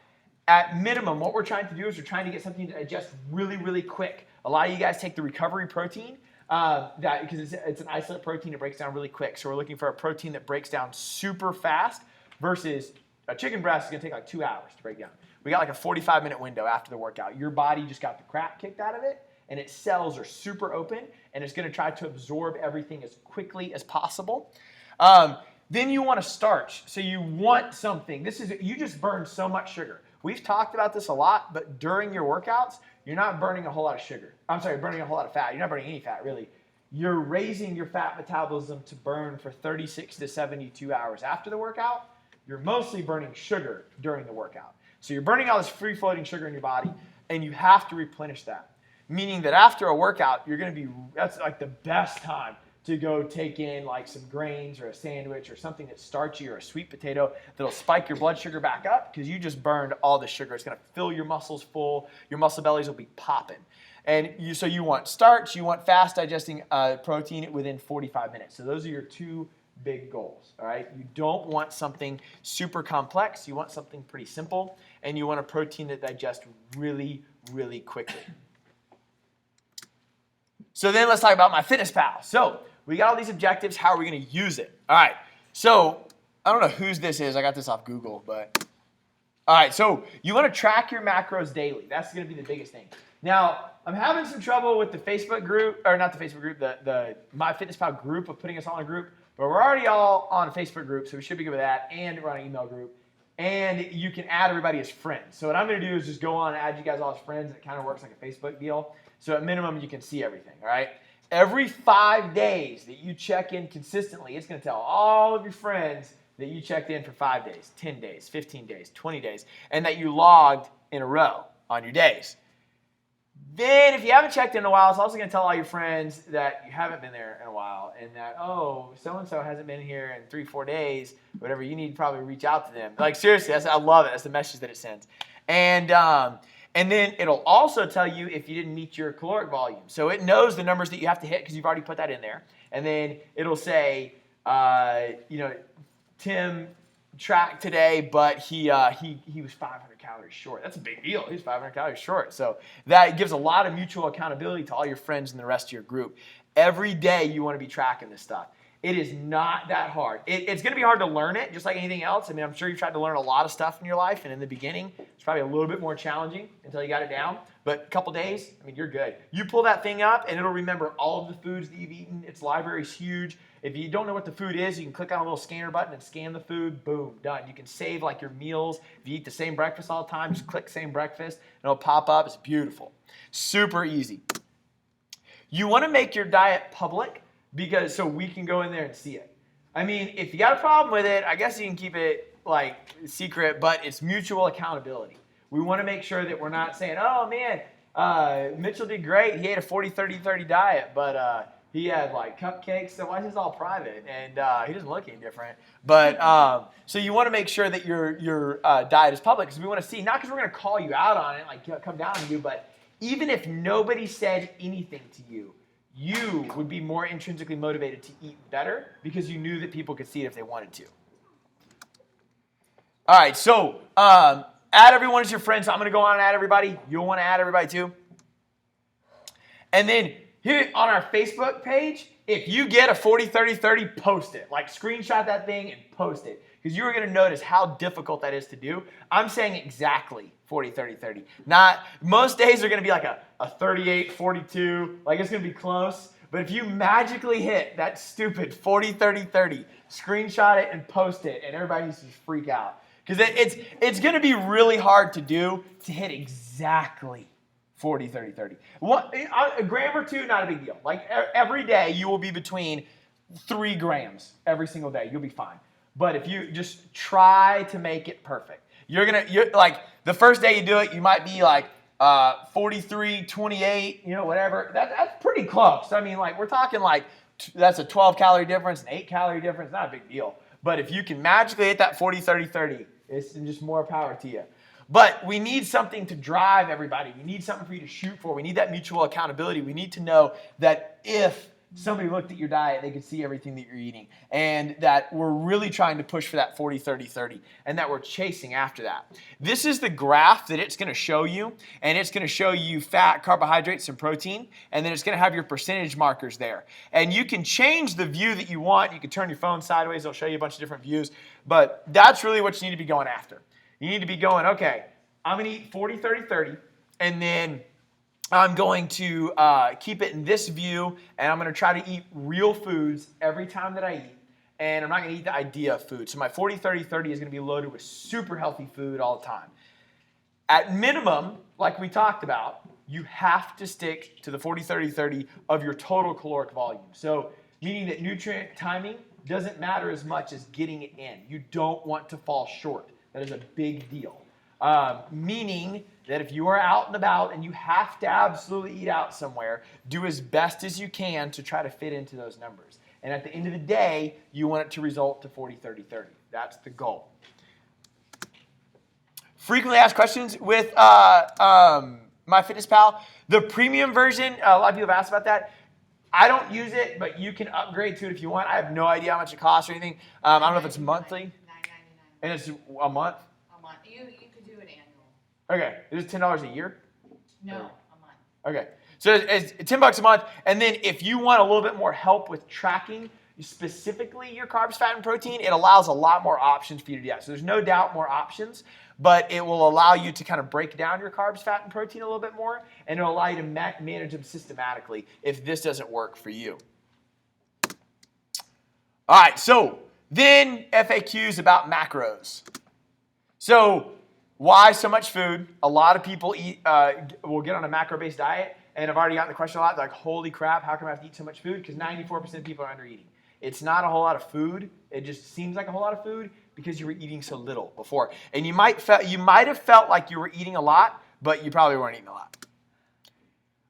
At minimum, what we're trying to do is we're trying to get something to digest really, really quick. A lot of you guys take the recovery protein because it's an isolate protein. It breaks down really quick. So we're looking for a protein that breaks down super fast versus a chicken breast is going to take like 2 hours to break down. We got like a 45-minute window after the workout. Your body just got the crap kicked out of it, and its cells are super open, and it's going to try to absorb everything as quickly as possible. Then you want a starch. So you want something. You just burned so much sugar. We've talked about this a lot, but during your workouts, you're not burning a whole lot of sugar. I'm sorry, burning a whole lot of fat. You're not burning any fat, really. You're raising your fat metabolism to burn for 36 to 72 hours after the workout. You're mostly burning sugar during the workout. So you're burning all this free-floating sugar in your body, and you have to replenish that. Meaning that after a workout, that's like the best time to go take in like some grains or a sandwich or something that's starchy or a sweet potato that'll spike your blood sugar back up because you just burned all the sugar. It's going to fill your muscles full. Your muscle bellies will be popping. And so you want starch, you want fast digesting protein within 45 minutes. So those are your two big goals, all right? You don't want something super complex. You want something pretty simple, and you want a protein that digests really, really quickly. So then let's talk about MyFitnessPal. So we got all these objectives. How are we going to use it? All right. So I don't know whose this is. I got this off Google, but all right. So you want to track your macros daily. That's going to be the biggest thing. Now, I'm having some trouble with the Facebook group, or not the Facebook group, the MyFitnessPal group of putting us on a group, but we're already all on a Facebook group, so we should be good with that, and we're on an email group, and you can add everybody as friends. So what I'm going to do is just go on and add you guys all as friends, and it kind of works like a Facebook deal. So at minimum, you can see everything, all right? Every 5 days that you check in consistently, it's going to tell all of your friends that you checked in for 5 days, 10 days, 15 days, 20 days, and that you logged in a row on your days. Then if you haven't checked in a while, it's also going to tell all your friends that you haven't been there in a while and that, oh, so-and-so hasn't been here in 3-4 days, whatever. You need to probably reach out to them. Like, seriously, I love it. That's the message that it sends. And then it'll also tell you if you didn't meet your caloric volume. So it knows the numbers that you have to hit because you've already put that in there. And then it'll say, Tim tracked today, but he was 500 calories short. That's a big deal. He was 500 calories short. So that gives a lot of mutual accountability to all your friends and the rest of your group. Every day you want to be tracking this stuff. It is not that hard. It's going to be hard to learn it, just like anything else. I mean, I'm sure you've tried to learn a lot of stuff in your life, and in the beginning, it's probably a little bit more challenging until you got it down. But a couple days, I mean, you're good. You pull that thing up, and it'll remember all of the foods that you've eaten. Its library is huge. If you don't know what the food is, you can click on a little scanner button and scan the food. Boom, done. You can save like your meals. If you eat the same breakfast all the time, just click same breakfast, and it'll pop up. It's beautiful. Super easy. You want to make your diet public, so we can go in there and see it. I mean, if you got a problem with it, I guess you can keep it like secret, but it's mutual accountability. We want to make sure that we're not saying, oh man, Mitchell did great. He ate a 40-30-30 diet, but he had like cupcakes, so why is this all private? And he doesn't look any different. But so you want to make sure that your diet is public because we want to see, not because we're going to call you out on it, like come down on you, but even if nobody said anything to you, you would be more intrinsically motivated to eat better because you knew that people could see it if they wanted to. All right, so add everyone as your friend. So I'm going to go on and add everybody. You'll want to add everybody too. And then here on our Facebook page, if you get a 40, 30, 30, post it. Like screenshot that thing and post it. Because you're going to notice how difficult that is to do. I'm saying exactly 40, 30, 30. Not, most days are going to be like a 38, 42. Like it's going to be close. But if you magically hit that stupid 40, 30, 30, screenshot it and post it, and everybody needs to freak out. Because it's going to be really hard to do to hit exactly 40, 30, 30. A gram or two, not a big deal. Like every day you will be between 3 grams every single day. You'll be fine. But if you just try to make it perfect, you're like the first day you do it, you might be like 43, 28, whatever. That's pretty close. I mean, like we're talking like that's a 12 calorie difference, an 8 calorie difference, not a big deal. But if you can magically hit that 40, 30, 30, it's just more power to you. But we need something to drive everybody. We need something for you to shoot for. We need that mutual accountability. We need to know that if somebody looked at your diet, they could see everything that you're eating. And that we're really trying to push for that 40, 30, 30. And that we're chasing after that. This is the graph that it's going to show you. And it's going to show you fat, carbohydrates, and protein. And then it's going to have your percentage markers there. And you can change the view that you want. You can turn your phone sideways. It'll show you a bunch of different views. But that's really what you need to be going after. You need to be going, okay, I'm going to eat 40, 30, 30. And then I'm going to keep it in this view, and I'm going to try to eat real foods every time that I eat, and I'm not going to eat the idea of food. So my 40, 30, 30 is going to be loaded with super healthy food all the time. At minimum, like we talked about, you have to stick to the 40, 30, 30 of your total caloric volume. So meaning that nutrient timing doesn't matter as much as getting it in. You don't want to fall short. That is a big deal. Meaning that if you are out and about and you have to absolutely eat out somewhere, do as best as you can to try to fit into those numbers. And at the end of the day, you want it to result to 40, 30, 30. That's the goal. Frequently asked questions with MyFitnessPal. The premium version, a lot of people have asked about that. I don't use it, but you can upgrade to it if you want. I have no idea how much it costs or anything. I don't know if it's monthly. $9.99. And it's a month? A month. You could do it annual. Okay. Is it $10 a year? No, a month. Okay. So it's $10 a month. And then if you want a little bit more help with tracking specifically your carbs, fat, and protein, it allows a lot more options for you to do that. So there's no doubt more options, but it will allow you to kind of break down your carbs, fat, and protein a little bit more, and it'll allow you to manage them systematically if this doesn't work for you. All right, so then FAQs about macros. So why so much food? A lot of people will get on a macro-based diet, and I've already gotten the question a lot, like, holy crap, how come I have to eat so much food? Because 94% of people are under eating. It's not a whole lot of food. It just seems like a whole lot of food because you were eating so little before. And you might have felt like you were eating a lot, but you probably weren't eating a lot.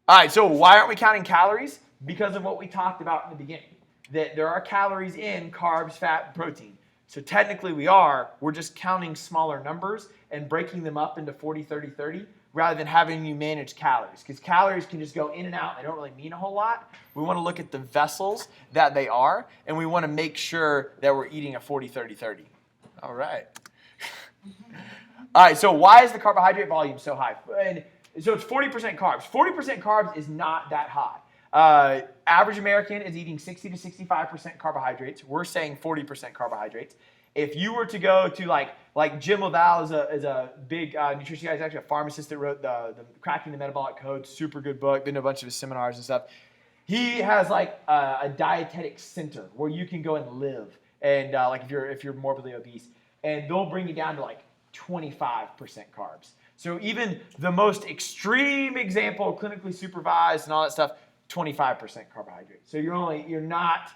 All right, so why aren't we counting calories? Because of what we talked about in the beginning, that there are calories in carbs, fat, and protein. So technically we're just counting smaller numbers and breaking them up into 40, 30, 30, rather than having you manage calories. Because calories can just go in and out. They don't really mean a whole lot. We want to look at the vessels that they are, and we want to make sure that we're eating a 40, 30, 30. All right. All right, so why is the carbohydrate volume so high? And so it's 40% carbs. 40% carbs is not that high. Average American is eating 60 to 65% carbohydrates. We're saying 40% carbohydrates. If you were to go to like Jim Laval is a big nutrition guy. He's actually a pharmacist that wrote the Cracking the Metabolic Code, super good book. Been to a bunch of his seminars and stuff. He has like a dietetic center where you can go and live, and like if you're morbidly obese, and they'll bring you down to like 25% carbs. So even the most extreme example, clinically supervised and all that stuff, 25% carbohydrates. So you're not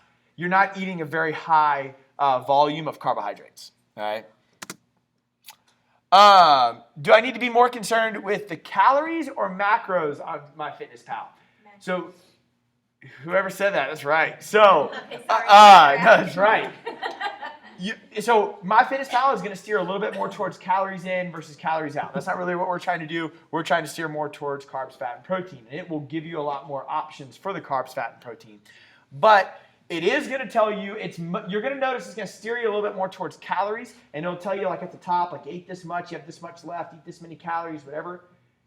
eating a very high volume of carbohydrates. All right. Do I need to be more concerned with the calories or macros on MyFitnessPal? So whoever said that, that's right. So Okay, no, that's right. So MyFitnessPal is going to steer a little bit more towards calories in versus calories out. That's not really what we're trying to do. We're trying to steer more towards carbs, fat, and protein. And it will give you a lot more options for the carbs, fat, and protein. But It is going to tell you, you're going to notice it's going to steer you a little bit more towards calories, and it'll tell you like at the top, like you ate this much, you have this much left, eat this many calories, whatever.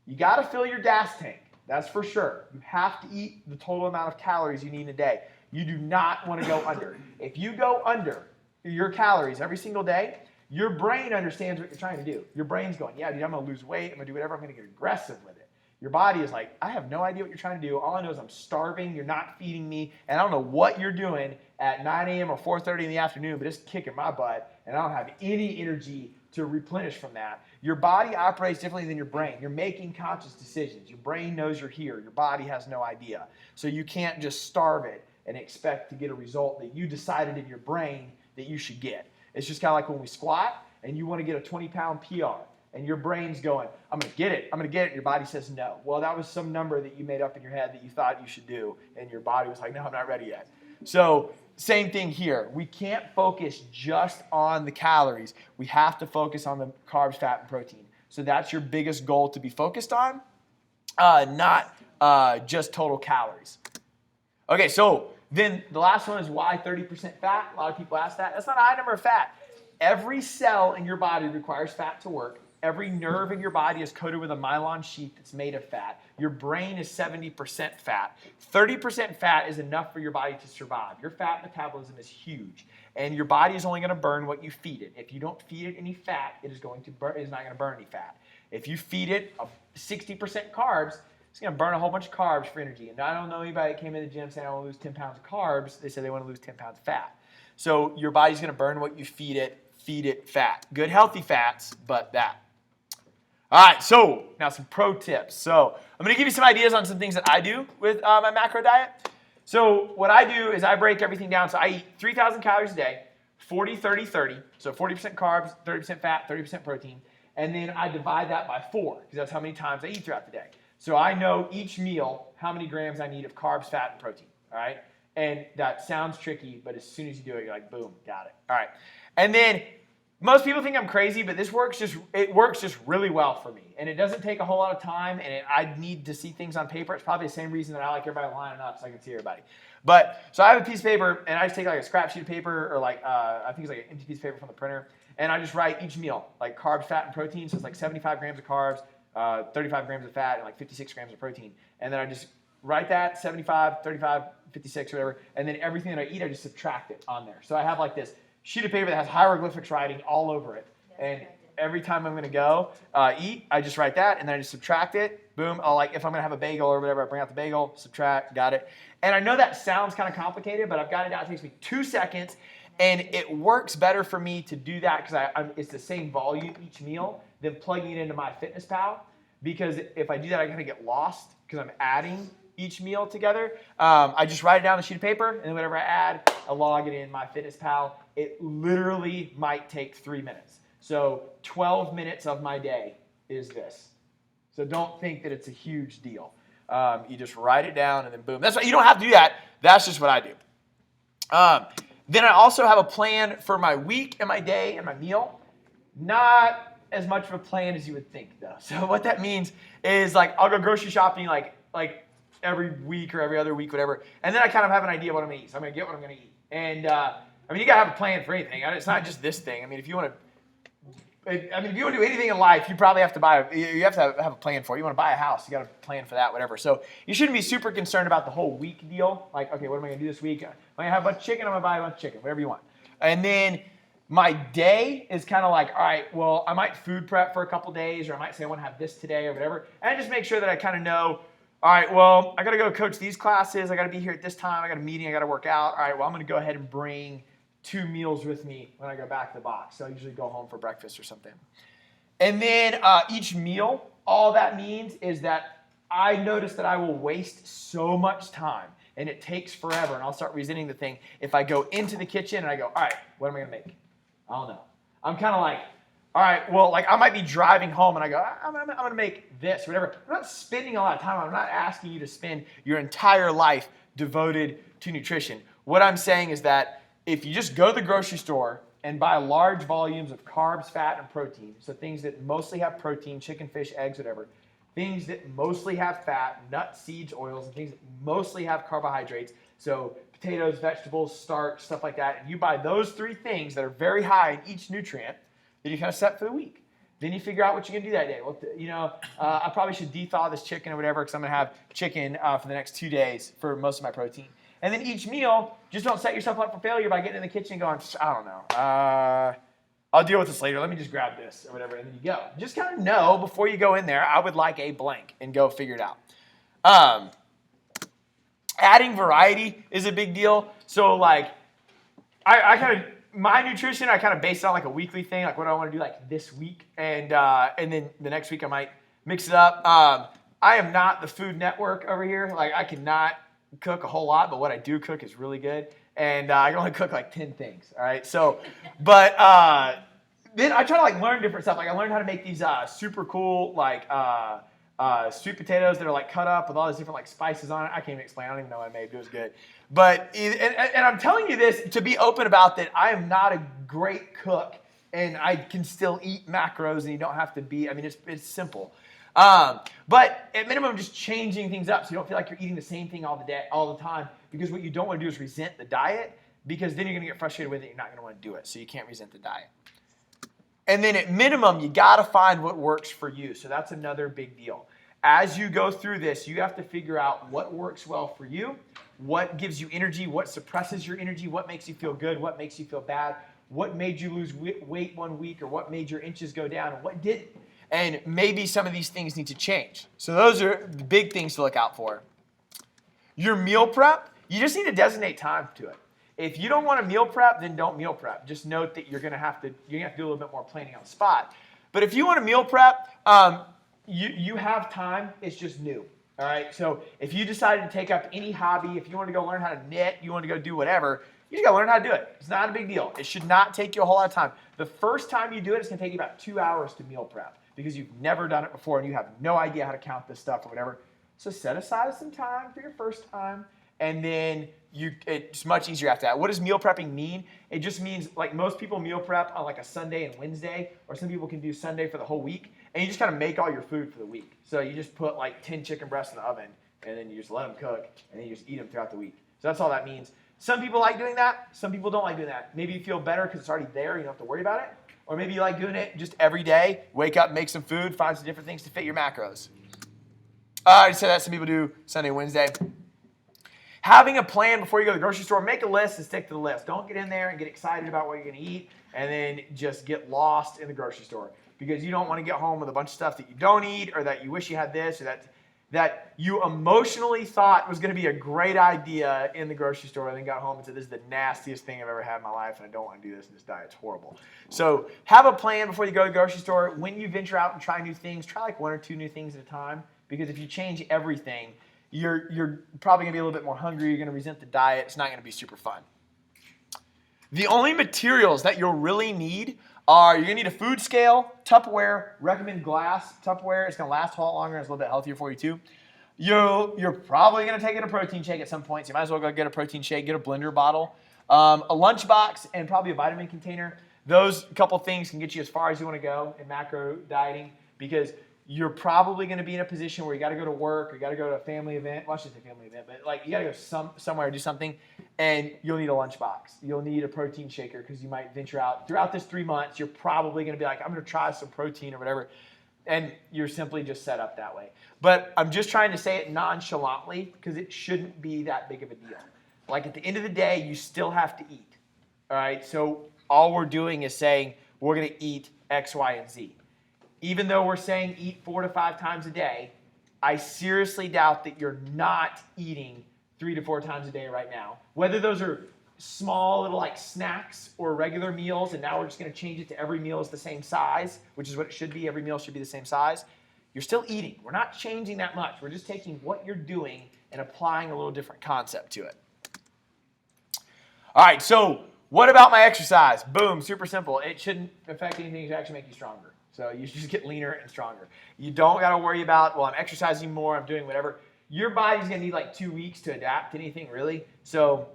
You got to fill your gas tank. That's for sure. You have to eat the total amount of calories you need in a day. You do not want to go under. If you go under your calories every single day, your brain understands what you're trying to do. Your brain's going, yeah, dude, I'm going to lose weight. I'm going to do whatever. I'm going to get aggressive with it. Your body is like, I have no idea what you're trying to do. All I know is I'm starving. You're not feeding me. And I don't know what you're doing at 9 a.m. or 4:30 in the afternoon, but it's kicking my butt. And I don't have any energy to replenish from that. Your body operates differently than your brain. You're making conscious decisions. Your brain knows you're here. Your body has no idea. So you can't just starve it and expect to get a result that you decided in your brain that you should get. It's just kind of like when we squat and you want to get a 20-pound PR and your brain's going, I'm going to get it. I'm going to get it. And your body says no. Well, that was some number that you made up in your head that you thought you should do. And your body was like, no, I'm not ready yet. So same thing here. We can't focus just on the calories. We have to focus on the carbs, fat, and protein. So that's your biggest goal to be focused on, not just total calories. Okay, so then the last one is why 30% fat? A lot of people ask that. That's not a high number of fat. Every cell in your body requires fat to work. Every nerve in your body is coated with a myelin sheath that's made of fat. Your brain is 70% fat. 30% fat is enough for your body to survive. Your fat metabolism is huge, and your body is only going to burn what you feed it. If you don't feed it any fat, it is not going to burn any fat. If you feed it 60% carbs, it's going to burn a whole bunch of carbs for energy. And I don't know anybody that came in the gym saying, I want to lose 10 pounds of carbs. They said they want to lose 10 pounds of fat. So your body's going to burn what you feed it fat. Good, healthy fats, but that. All right, so now some pro tips. So I'm going to give you some ideas on some things that I do with my macro diet. So what I do is I break everything down. So I eat 3,000 calories a day, 40, 30, 30. So 40% carbs, 30% fat, 30% protein. And then I divide that by 4 because that's how many times I eat throughout the day. So I know each meal how many grams I need of carbs, fat, and protein. All right? And that sounds tricky, but as soon as you do it, you're like, boom, got it. All right. And then most people think I'm crazy, but this works just really well for me. And it doesn't take a whole lot of time, and I need to see things on paper. It's probably the same reason that I like everybody lining up so I can see everybody. But so I have a piece of paper, and I just take like a scrap sheet of paper or like I think it's like an empty piece of paper from the printer, and I just write each meal, like carbs, fat, and protein. So it's like 75 grams of carbs, 35 grams of fat, and like 56 grams of protein. And then I just write that, 75, 35, 56, whatever, and then everything that I eat, I just subtract it on there. So I have like this sheet of paper that has hieroglyphics writing all over it. And every time I'm going to go eat, I just write that, and then I just subtract it. Boom. Like if I'm going to have a bagel or whatever, I bring out the bagel, subtract, got it. And I know that sounds kind of complicated, but I've got it down. It takes me 2 seconds, and it works better for me to do that because it's the same volume each meal than plugging it into MyFitnessPal. Because if I do that, I kind of get lost because I'm adding each meal together. I just write it down on a sheet of paper, and whatever I add, I log it in MyFitnessPal. It literally might take 3 minutes. So 12 minutes of my day is this. So don't think that it's a huge deal. You just write it down, and then boom. That's why you don't have to do that. That's just what I do. Then I also have a plan for my week and my day and my meal. Not as much of a plan as you would think, though. So what that means is like I'll go grocery shopping like every week or every other week, whatever. And then I kind of have an idea what I'm going to eat. So I'm going to get what I'm going to eat. And you got to have a plan for anything. It's not just this thing. If you want to do anything in life, you probably have to you have to have a plan for it. You want to buy a house, you got to plan for that, whatever. So you shouldn't be super concerned about the whole week deal. Like, okay, what am I going to do this week? Am I going to have a bunch of chicken? I'm going to buy a bunch of chicken, whatever you want. And then my day is kind of like, all right, well, I might food prep for a couple days, or I might say I want to have this today or whatever. And I just make sure that I kind of know, all right, well, I got to go coach these classes. I got to be here at this time. I got a meeting. I got to work out. All right, well, I'm going to go ahead and bring 2 meals with me when I go back to the box. So I usually go home for breakfast or something. And then each meal, all that means is that I notice that I will waste so much time, and it takes forever, and I'll start resenting the thing if I go into the kitchen and I go, all right, what am I going to make? I don't know. I'm kind of like, all right, well, like I might be driving home and I go, I'm going to make this, whatever. I'm not spending a lot of time. I'm not asking you to spend your entire life devoted to nutrition. What I'm saying is that if you just go to the grocery store and buy large volumes of carbs, fat, and protein, so things that mostly have protein, chicken, fish, eggs, whatever, things that mostly have fat, nuts, seeds, oils, and things that mostly have carbohydrates, so potatoes, vegetables, starch, stuff like that, and you buy those 3 things that are very high in each nutrient, then you kind of set for the week. Then you figure out what you're going to do that day. Well, I probably should de-thaw this chicken or whatever because I'm going to have chicken for the next 2 days for most of my protein. And then each meal, just don't set yourself up for failure by getting in the kitchen and going, I don't know. I'll deal with this later. Let me just grab this or whatever, and then you go. Just kind of know before you go in there, I would like a blank and go figure it out. Adding variety is a big deal. So like, I kind of, my nutrition, I kind of base it on like a weekly thing, like what do I want to do like this week, and then the next week I might mix it up. I am not the Food Network over here. Like I cannot cook a whole lot, but what I do cook is really good. And I can only cook like 10 things, all right? So, but then I try to like learn different stuff. Like I learned how to make these super cool like sweet potatoes that are like cut up with all these different like spices on it. I can't even explain. I don't even know what I made. It was good. But, and I'm telling you this to be open about that I am not a great cook and I can still eat macros and you don't have to be, I mean, it's simple. But at minimum, just changing things up so you don't feel like you're eating the same thing all the time, because what you don't want to do is resent the diet, because then you're going to get frustrated with it. You're not going to want to do it. So you can't resent the diet. And then at minimum, you got to find what works for you. So that's another big deal. As you go through this, you have to figure out what works well for you, what gives you energy, what suppresses your energy, what makes you feel good, what makes you feel bad, what made you lose weight 1 week, or what made your inches go down, and what didn't. And maybe some of these things need to change. So those are the big things to look out for. Your meal prep, you just need to designate time to it. If you don't want to meal prep, then don't meal prep. Just note that you're going to have to do a little bit more planning on the spot. But if you want to meal prep, you have time. It's just new. All right. So if you decided to take up any hobby, if you want to go learn how to knit, you want to go do whatever, you just got to learn how to do it. It's not a big deal. It should not take you a whole lot of time. The first time you do it, it's going to take you about 2 hours to meal prep, because you've never done it before and you have no idea how to count this stuff or whatever. So set aside some time for your first time, and then it's much easier after that. What does meal prepping mean? It just means, like, most people meal prep on like a Sunday and Wednesday, or some people can do Sunday for the whole week, and you just kind of make all your food for the week. So you just put like 10 chicken breasts in the oven, and then you just let them cook, and then you just eat them throughout the week. So that's all that means. Some people like doing that. Some people don't like doing that. Maybe you feel better because it's already there. You don't have to worry about it. Or maybe you like doing it just every day. Wake up, make some food, find some different things to fit your macros. I said that some people do Sunday, Wednesday. Having a plan before you go to the grocery store. Make a list and stick to the list. Don't get in there and get excited about what you're going to eat and then just get lost in the grocery store, because you don't want to get home with a bunch of stuff that you don't eat, or that you wish you had this, or that you emotionally thought was going to be a great idea in the grocery store, and then got home and said, this is the nastiest thing I've ever had in my life, and I don't want to do this, and this diet's horrible. So have a plan before you go to the grocery store. When you venture out and try new things, try like 1 or 2 new things at a time, because if you change everything, you're probably going to be a little bit more hungry. You're going to resent the diet. It's not going to be super fun. The only materials that you'll really need are, you're going to need a food scale, Tupperware, recommend glass Tupperware. It's going to last a lot longer. It's a little bit healthier for you too. You're probably going to take in a protein shake at some point, so you might as well go get a protein shake, get a blender bottle, a lunch box, and probably a vitamin container. Those couple things can get you as far as you want to go in macro dieting, because you're probably going to be in a position where you got to go to work, or you got to go to a family event. Well, I shouldn't say family event, but like you got to go somewhere to do something, and you'll need a lunch box. You'll need a protein shaker, because you might venture out. Throughout this 3 months, you're probably going to be like, I'm going to try some protein or whatever, and you're simply just set up that way. But I'm just trying to say it nonchalantly, because it shouldn't be that big of a deal. Like at the end of the day, you still have to eat. All right, so all we're doing is saying we're going to eat X, Y, and Z. Even though we're saying eat 4 to 5 times a day, I seriously doubt that you're not eating 3 to 4 times a day right now. Whether those are small little like snacks or regular meals, and now we're just going to change it to every meal is the same size, which is what it should be. Every meal should be the same size. You're still eating. We're not changing that much. We're just taking what you're doing and applying a little different concept to it. All right, so what about my exercise? Boom, super simple. It shouldn't affect anything. It should actually make you stronger. So you should just get leaner and stronger. You don't got to worry about, well, I'm exercising more, I'm doing whatever. Your body's going to need like 2 weeks to adapt to anything, really. So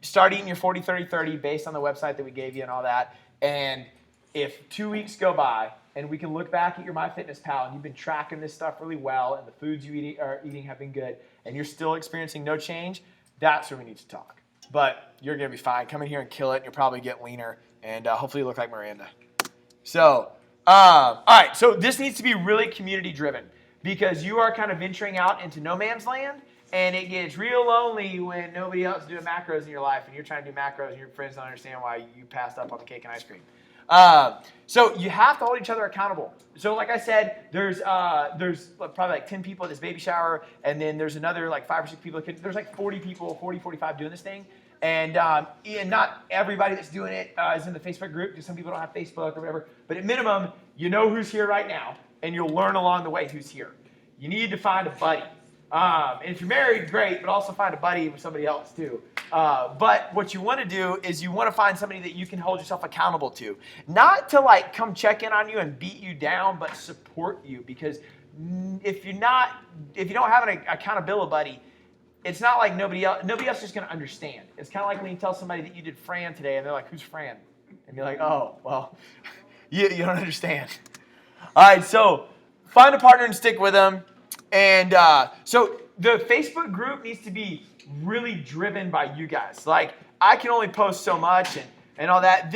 start eating your 40-30-30 based on the website that we gave you and all that. And if 2 weeks go by and we can look back at your MyFitnessPal and you've been tracking this stuff really well and the foods you are eating have been good and you're still experiencing no change, that's where we need to talk. but you're going to be fine. Come in here and kill it, and you'll probably get leaner, and hopefully you look like Miranda. So, all right, so this needs to be really community-driven because you are kind of venturing out into no man's land, and it gets real lonely when nobody else is doing macros in your life, and you're trying to do macros, and your friends don't understand why you passed up on the cake and ice cream. So you have to hold each other accountable. So like I said, there's probably like 10 people at this baby shower, and then there's another like 5 or 6 people. There's like 40 people, 40, 45 doing this thing. And not everybody that's doing it is in the Facebook group because some people don't have Facebook or whatever. But at minimum, you know who's here right now, and you'll learn along the way who's here. You need to find a buddy. And if you're married, great, but also find a buddy with somebody else too. But what you want to do is you want to find somebody that you can hold yourself accountable to. Not to like come check in on you and beat you down, but support you. Because if you don't have an accountability buddy, it's not like nobody else is going to understand. It's kind of like when you tell somebody that you did Fran today, and they're like, "Who's Fran?" And you're like, "Oh, well, you don't understand." All right, so find a partner and stick with them. And so the Facebook group needs to be really driven by you guys. Like, I can only post so much and all that.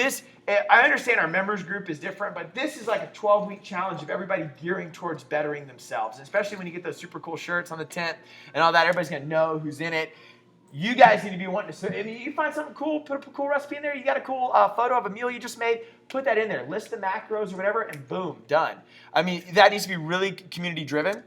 I understand our members group is different, but this is like a 12-week challenge of everybody gearing towards bettering themselves. And especially when you get those super cool shirts on the tent and all that, everybody's going to know who's in it. You guys need to be wanting to, I mean, you find something cool, put a cool recipe in there. You got a cool photo of a meal you just made, put that in there. List the macros or whatever, and boom, done. I mean, that needs to be really community driven.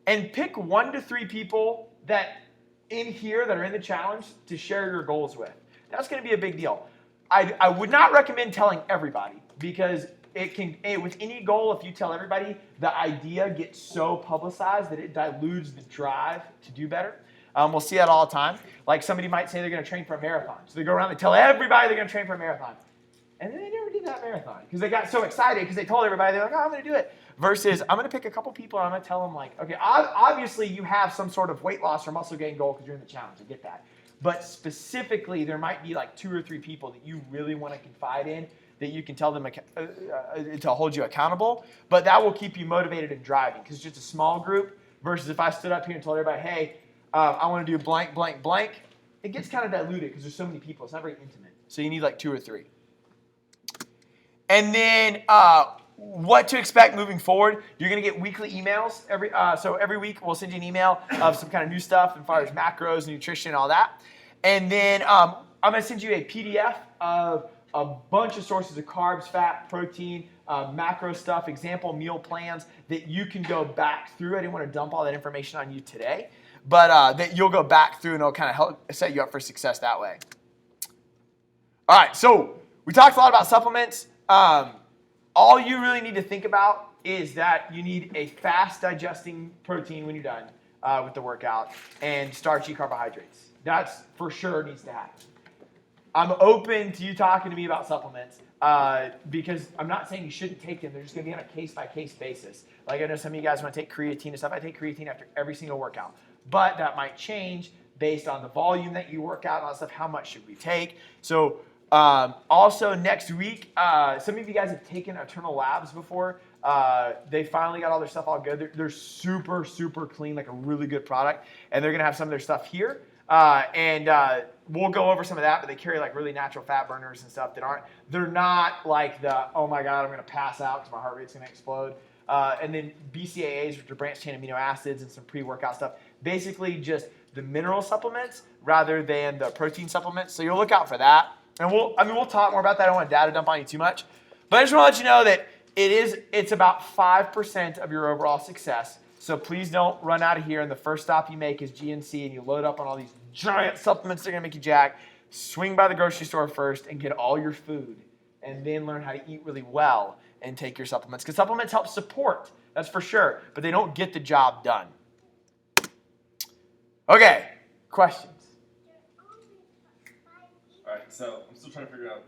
And pick 1 to 3 people that in here that are in the challenge to share your goals with. That's going to be a big deal. I would not recommend telling everybody because it can, with any goal, if you tell everybody, the idea gets so publicized that it dilutes the drive to do better. We'll see that all the time. Like somebody might say they're going to train for a marathon. So they go around and tell everybody they're going to train for a marathon. And then they never did that marathon because they got so excited because they told everybody, they're like, "Oh, I'm going to do it." Versus, I'm going to pick a couple people and I'm going to tell them like, okay, obviously you have some sort of weight loss or muscle gain goal because you're in the challenge. I get that. But specifically, there might be like 2 or 3 people that you really want to confide in that you can tell them to hold you accountable. But that will keep you motivated and driving because it's just a small group versus if I stood up here and told everybody, hey, I want to do blank, blank, blank, it gets kind of diluted because there's so many people. It's not very intimate. So you need like 2 or 3. And then what to expect moving forward. You're going to get weekly emails. So every week we'll send you an email of some kind of new stuff as far as macros, nutrition, all that. And then I'm going to send you a PDF of a bunch of sources of carbs, fat, protein, macro stuff, example meal plans that you can go back through. I didn't want to dump all that information on you today, but that you'll go back through and it'll kind of help set you up for success that way. All right, so we talked a lot about supplements. All you really need to think about is that you need a fast digesting protein when you're done with the workout and starchy carbohydrates. That's for sure needs to happen. I'm open to you talking to me about supplements because I'm not saying you shouldn't take them. They're just going to be on a case-by-case basis. Like I know some of you guys want to take creatine and stuff. I take creatine after every single workout. But that might change based on the volume that you work out and all that stuff. How much should we take? So also next week, some of you guys have taken Eternal Labs before. They finally got all their stuff all good. They're super, super clean, like a really good product. And they're going to have some of their stuff here. We'll go over some of that, but they carry like really natural fat burners and stuff they're not like the, oh my God, I'm going to pass out because my heart rate's going to explode. And then BCAAs, which are branched chain amino acids and some pre-workout stuff. Basically just the mineral supplements rather than the protein supplements. So you'll look out for that. And we'll talk more about that. I don't want to data dump on you too much. But I just want to let you know that it's about 5% of your overall success. So please don't run out of here and the first stop you make is GNC and you load up on all these giant supplements that are going to make you jack. Swing by the grocery store first and get all your food and then learn how to eat really well and take your supplements. Because supplements help support, that's for sure, but they don't get the job done. Okay, questions? All right, so I'm still trying to figure out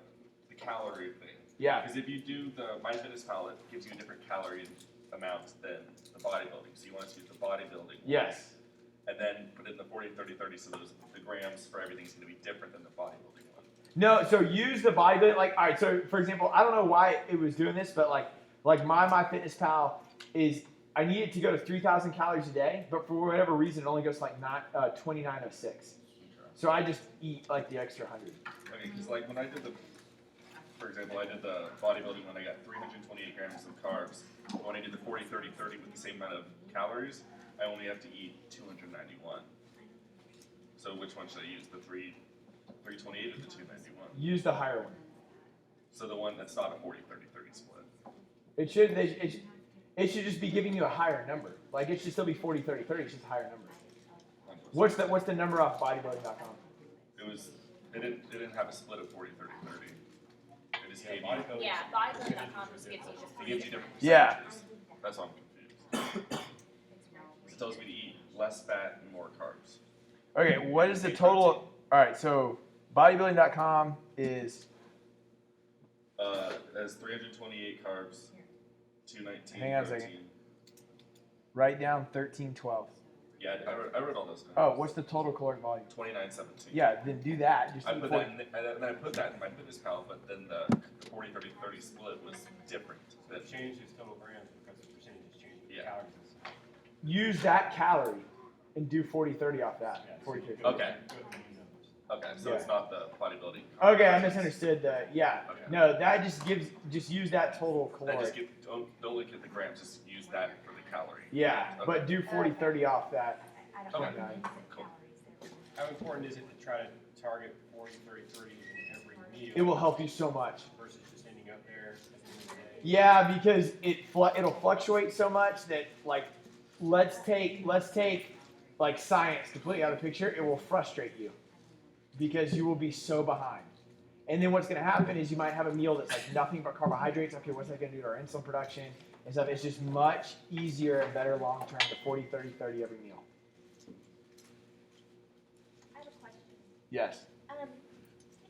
the calorie thing. Yeah. Because if you do the MyFitnessPal, it gives you a different calorie amount than the bodybuilding. So you want to use the bodybuilding. Yes. And then put it in the 40, 30, 30. So the grams for everything's going to be different than the bodybuilding one. No, so use the bodybuilding. Like, all right, so for example, I don't know why it was doing this, but like my MyFitnessPal is, I need it to go to 3,000 calories a day, but for whatever reason, it only goes to like 2906. So I just eat like the extra 100. Okay, because like when I did for example, I did the bodybuilding when I got 328 grams of carbs. But when I did the 40-30-30 with the same amount of calories, I only have to eat 291. So which one should I use? The 328 or the 291? Use the higher one. So the one that's not a 40-30-30 split. It should just be giving you a higher number. Like it should still be 40-30-30. It's just a higher number. What's the number off bodybuilding.com? It didn't have a split of 40-30-30. It just gave you. Yeah, bodybuilding.com just gives you just. It gives you different Yeah. percentages. That's why I'm confused. It tells me to eat less fat and more carbs. Okay, what is the total? All right, so bodybuilding.com is. It has 328 carbs, 219 Hang on a protein. second. Write down 1312. Yeah, I wrote all those. Oh, what's the total caloric volume? 2917. Yeah, then do that. Just I eat put 40. that and then I put that in my fitness pal, but then the 40-30-30 split was different. It changed his total grams because the percentage is changing. Yeah. Calories and stuff. Use that calorie and do 40-30 off that. Yeah, so 40 you go Okay. with the new numbers. Okay, so Yeah. it's not the bodybuilding. Okay, I misunderstood that. Yeah. Okay. No, that just use that total I just caloric. don't look at the grams, just use that for the calorie. Yeah, Okay. but do 40-30 off that. Okay. 29. Cool. How important is it to try to target 40-30-30 in every meal? It will help you so much. Versus just ending up there at the end of the day? Yeah, because it'll fluctuate so much that like let's take like science completely out of the picture. It will frustrate you because you will be so behind. And then what's going to happen is you might have a meal that's like nothing but carbohydrates. Okay, what's that going to do to our insulin production and stuff? It's just much easier and better long term to 40-30-30 every meal. I have a question. Yes. Can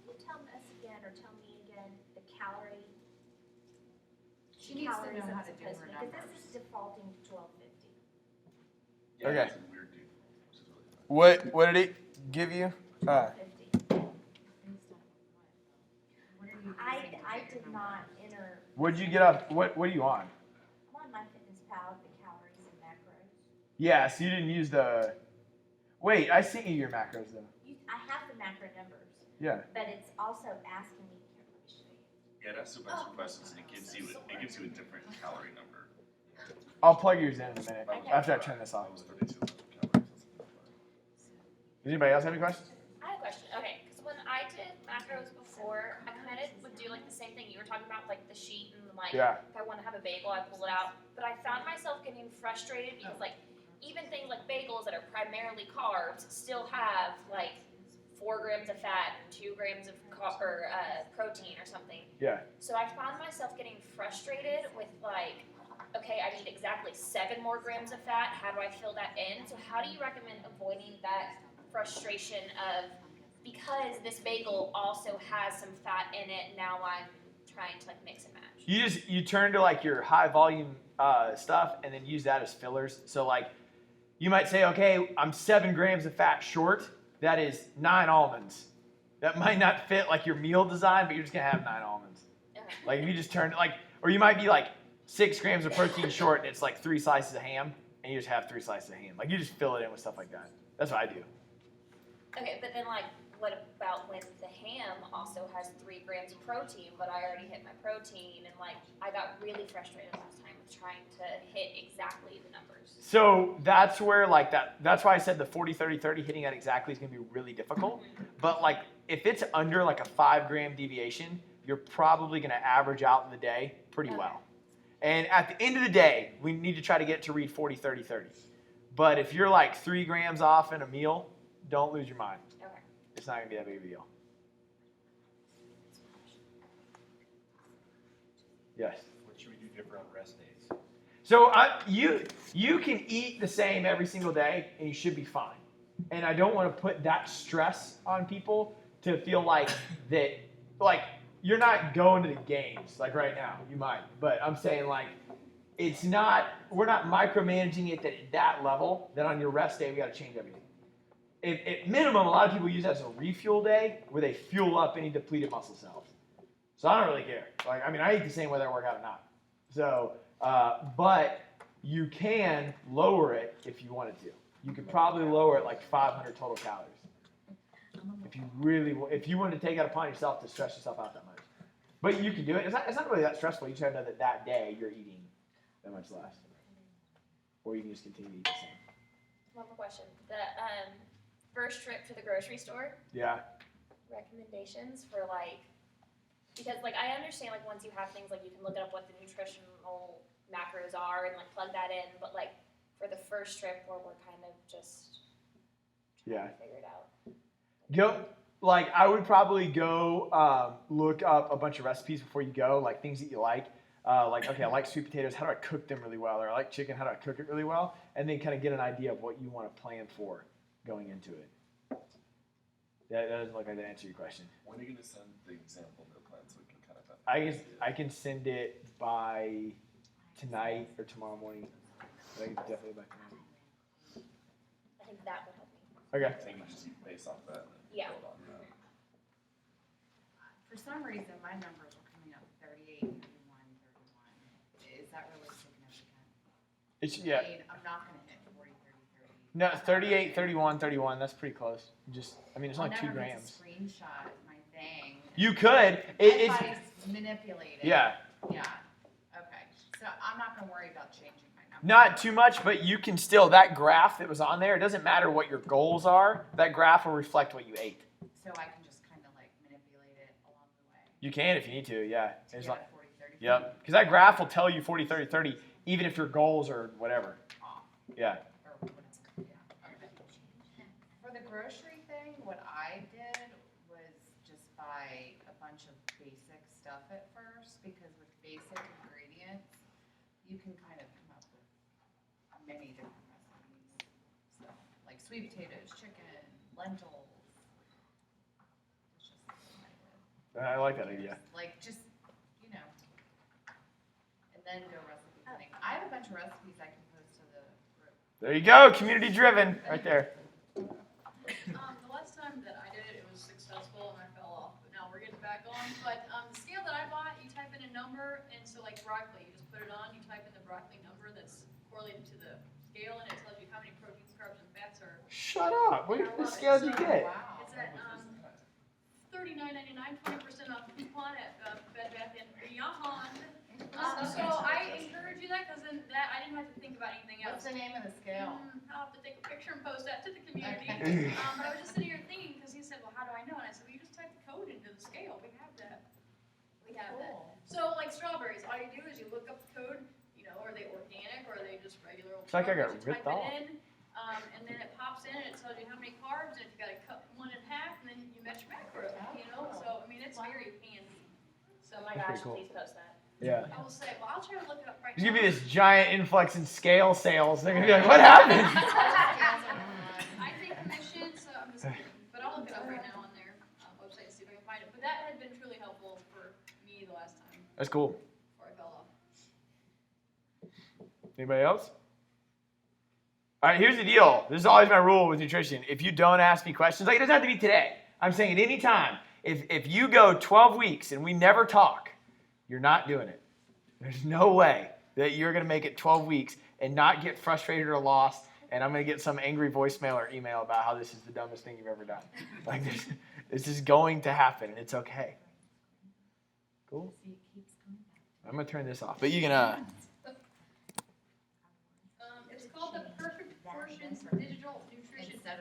you tell us again, or tell me again, the calorie? She needs to calories know that how it's to do supposed her to be, because numbers. this is defaulting to 1250. Yeah, Okay. It's a weird dude, which is really fun. What did it give you? 1250. What are you I using? did not enter. What'd you get up? What are you on? I'm on MyFitnessPal, the calories and macros. Yeah, so you didn't use the. Wait, I sent you your macros though. I have the macro numbers, Yeah. but it's also asking me here. Let me show you. Yeah, that's super some questions, and it gives you a different calorie number. I'll plug yours in a minute after I turn this off. It was 32 calories. Does anybody else have any questions? I have a question. Okay, because when I did macros before, I kind of would do like the same thing you were talking about, like the sheet and like Yeah. if I want to have a bagel, I pull it out. But I found myself getting frustrated because like even things like bagels that are primarily carbs still have like 4 grams of fat and 2 grams of protein or something. Yeah. So I found myself getting frustrated with like, okay, I need exactly 7 more grams of fat. How do I fill that in? So how do you recommend avoiding that frustration of, because this bagel also has some fat in it, now I'm trying to like mix and match? You turn to like your high volume stuff and then use that as fillers. So like you might say, okay, I'm 7 grams of fat short. That is 9 almonds. That might not fit like your meal design, but you're just gonna have 9 almonds. Okay. Like if you just turn like, or you might be like 6 grams of protein short and it's like 3 slices of ham, and you just have 3 slices of ham. Like you just fill it in with stuff like that. That's what I do. Okay, but then like, what about when the ham also has 3 grams of protein, but I already hit my protein, and like I got really frustrated last time with trying to hit exactly the numbers. So that's where like that's why I said the 40-30-30 hitting that exactly is gonna be really difficult. But like if it's under like a 5 gram deviation, you're probably gonna average out in the day pretty well. And at the end of the day, we need to try to get it to read 40-30-30. But if you're like 3 grams off in a meal, don't lose your mind. Okay. It's not gonna be that big of a deal. Yes. What should we do different on rest days? So you can eat the same every single day and you should be fine. And I don't want to put that stress on people to feel like that, like you're not going to the games like right now. You might, but I'm saying like it's not. We're not micromanaging it at that level. That on your rest day we got to change everything. At minimum, a lot of people use that as a refuel day where they fuel up any depleted muscle cells. So I don't really care. Like I mean, I eat the same whether I work out or not. So. But you can lower it if you wanted to. You could probably lower it like 500 total calories. if you want to take it upon yourself to stress yourself out that much. But you can do it. It's not really that stressful. You just have to know that day you're eating that much less. Or you can just continue to eat the same. One more question. The first trip to the grocery store, Yeah. recommendations for like, because like I understand like once you have things like you can look up what the nutritional macros are and like plug that in, but like for the first trip where we're kind of just trying to figure it out. Go, like, I would probably go look up a bunch of recipes before you go, like things that you like. Like, okay, I like sweet potatoes. How do I cook them really well? Or I like chicken. How do I cook it really well? And then kind of get an idea of what you want to plan for going into it. That doesn't look like that answered your question. When are you going to send the example meal plan so we can kind of I can send it by tonight or tomorrow morning. I think definitely by tonight. I think that would help me. Okay. take it just based off that? And Yeah. build on that. For some reason, my numbers were coming up 38, 31, 31. Is that really significant? It's, I yeah. mean, I'm not gonna hit 40, 30, 30. No, 38, 31, 31. That's pretty close. Just, I mean, it's I'll only 2 never get grams. to screenshot my thing. You could. My It's body's manipulated. yeah. Yeah, okay. So I'm not gonna worry about changing my numbers. Not too much, but you can still, that graph that was on there, it doesn't matter what your goals are, that graph will reflect what you ate. So I can just kind of like manipulate it along the way. You can if you need to, yeah. To It's get like, 40, 30, yep. Because that graph will tell you 40, 30, 30, even if your goals are whatever. off. Yeah. Or whatever, yeah, okay. For the grocery thing, what I did was just buy a bunch of basic stuff at first, because with basic ingredients, you can kind of come up with many different recipes. So, like sweet potatoes, chicken, lentils. It's just something I did. I like that idea. Like, just, you know, and then go recipe planning. I have a bunch of recipes I can post to the group. There you go, community driven, right there. The last time that I did it, it was successful and I fell off, but now we're getting back on. But the scale that I bought, you type in a number, and so like broccoli, you just put it on, you type in the broccoli number that's correlated to the scale, and it tells you how many proteins, carbs, and fats are. Shut up. What scale did you get? Wow. It's at $39.99, 20% off the coupon at Bed Bath & Beyond. So I encourage you that, because then that I didn't have to think about anything What's else. the name of the scale? I'll have to take a picture and post that to the community. Okay. But I was just sitting here thinking, because he said, well, how do I know? And I said, well, you just type the code into the scale. We have that. We have that. Cool. So like strawberries, all you do is you look up the code, you know, are they organic or are they just regular old It's like I got strawberries? You ripped type off. it in, and then it pops in and it tells you how many carbs, and if you gotta cut one in half, and then you match macro, you know? So, I mean, it's very handy. So Oh my That's gosh, pretty cool. please post that. Yeah. I will say, well, I'll try to look it up right There's now. gonna be this giant influx in scale sales. They're gonna be like, what happened? I take commission, so I'm just kidding. But I'll look it up right now on their website and see if I can find it. But that had been truly helpful for me the last time That's cool. before I fell off. Anybody else? All right, here's the deal. This is always my rule with nutrition. If you don't ask me questions, like it doesn't have to be today. I'm saying at any time. If you go 12 weeks and we never talk, you're not doing it. There's no way that you're going to make it 12 weeks and not get frustrated or lost, and I'm going to get some angry voicemail or email about how this is the dumbest thing you've ever done. Like this is going to happen, and it's okay. Cool? See, it keeps coming back. I'm going to turn this off. But you can It's called the Perfect Portions Digital Nutrition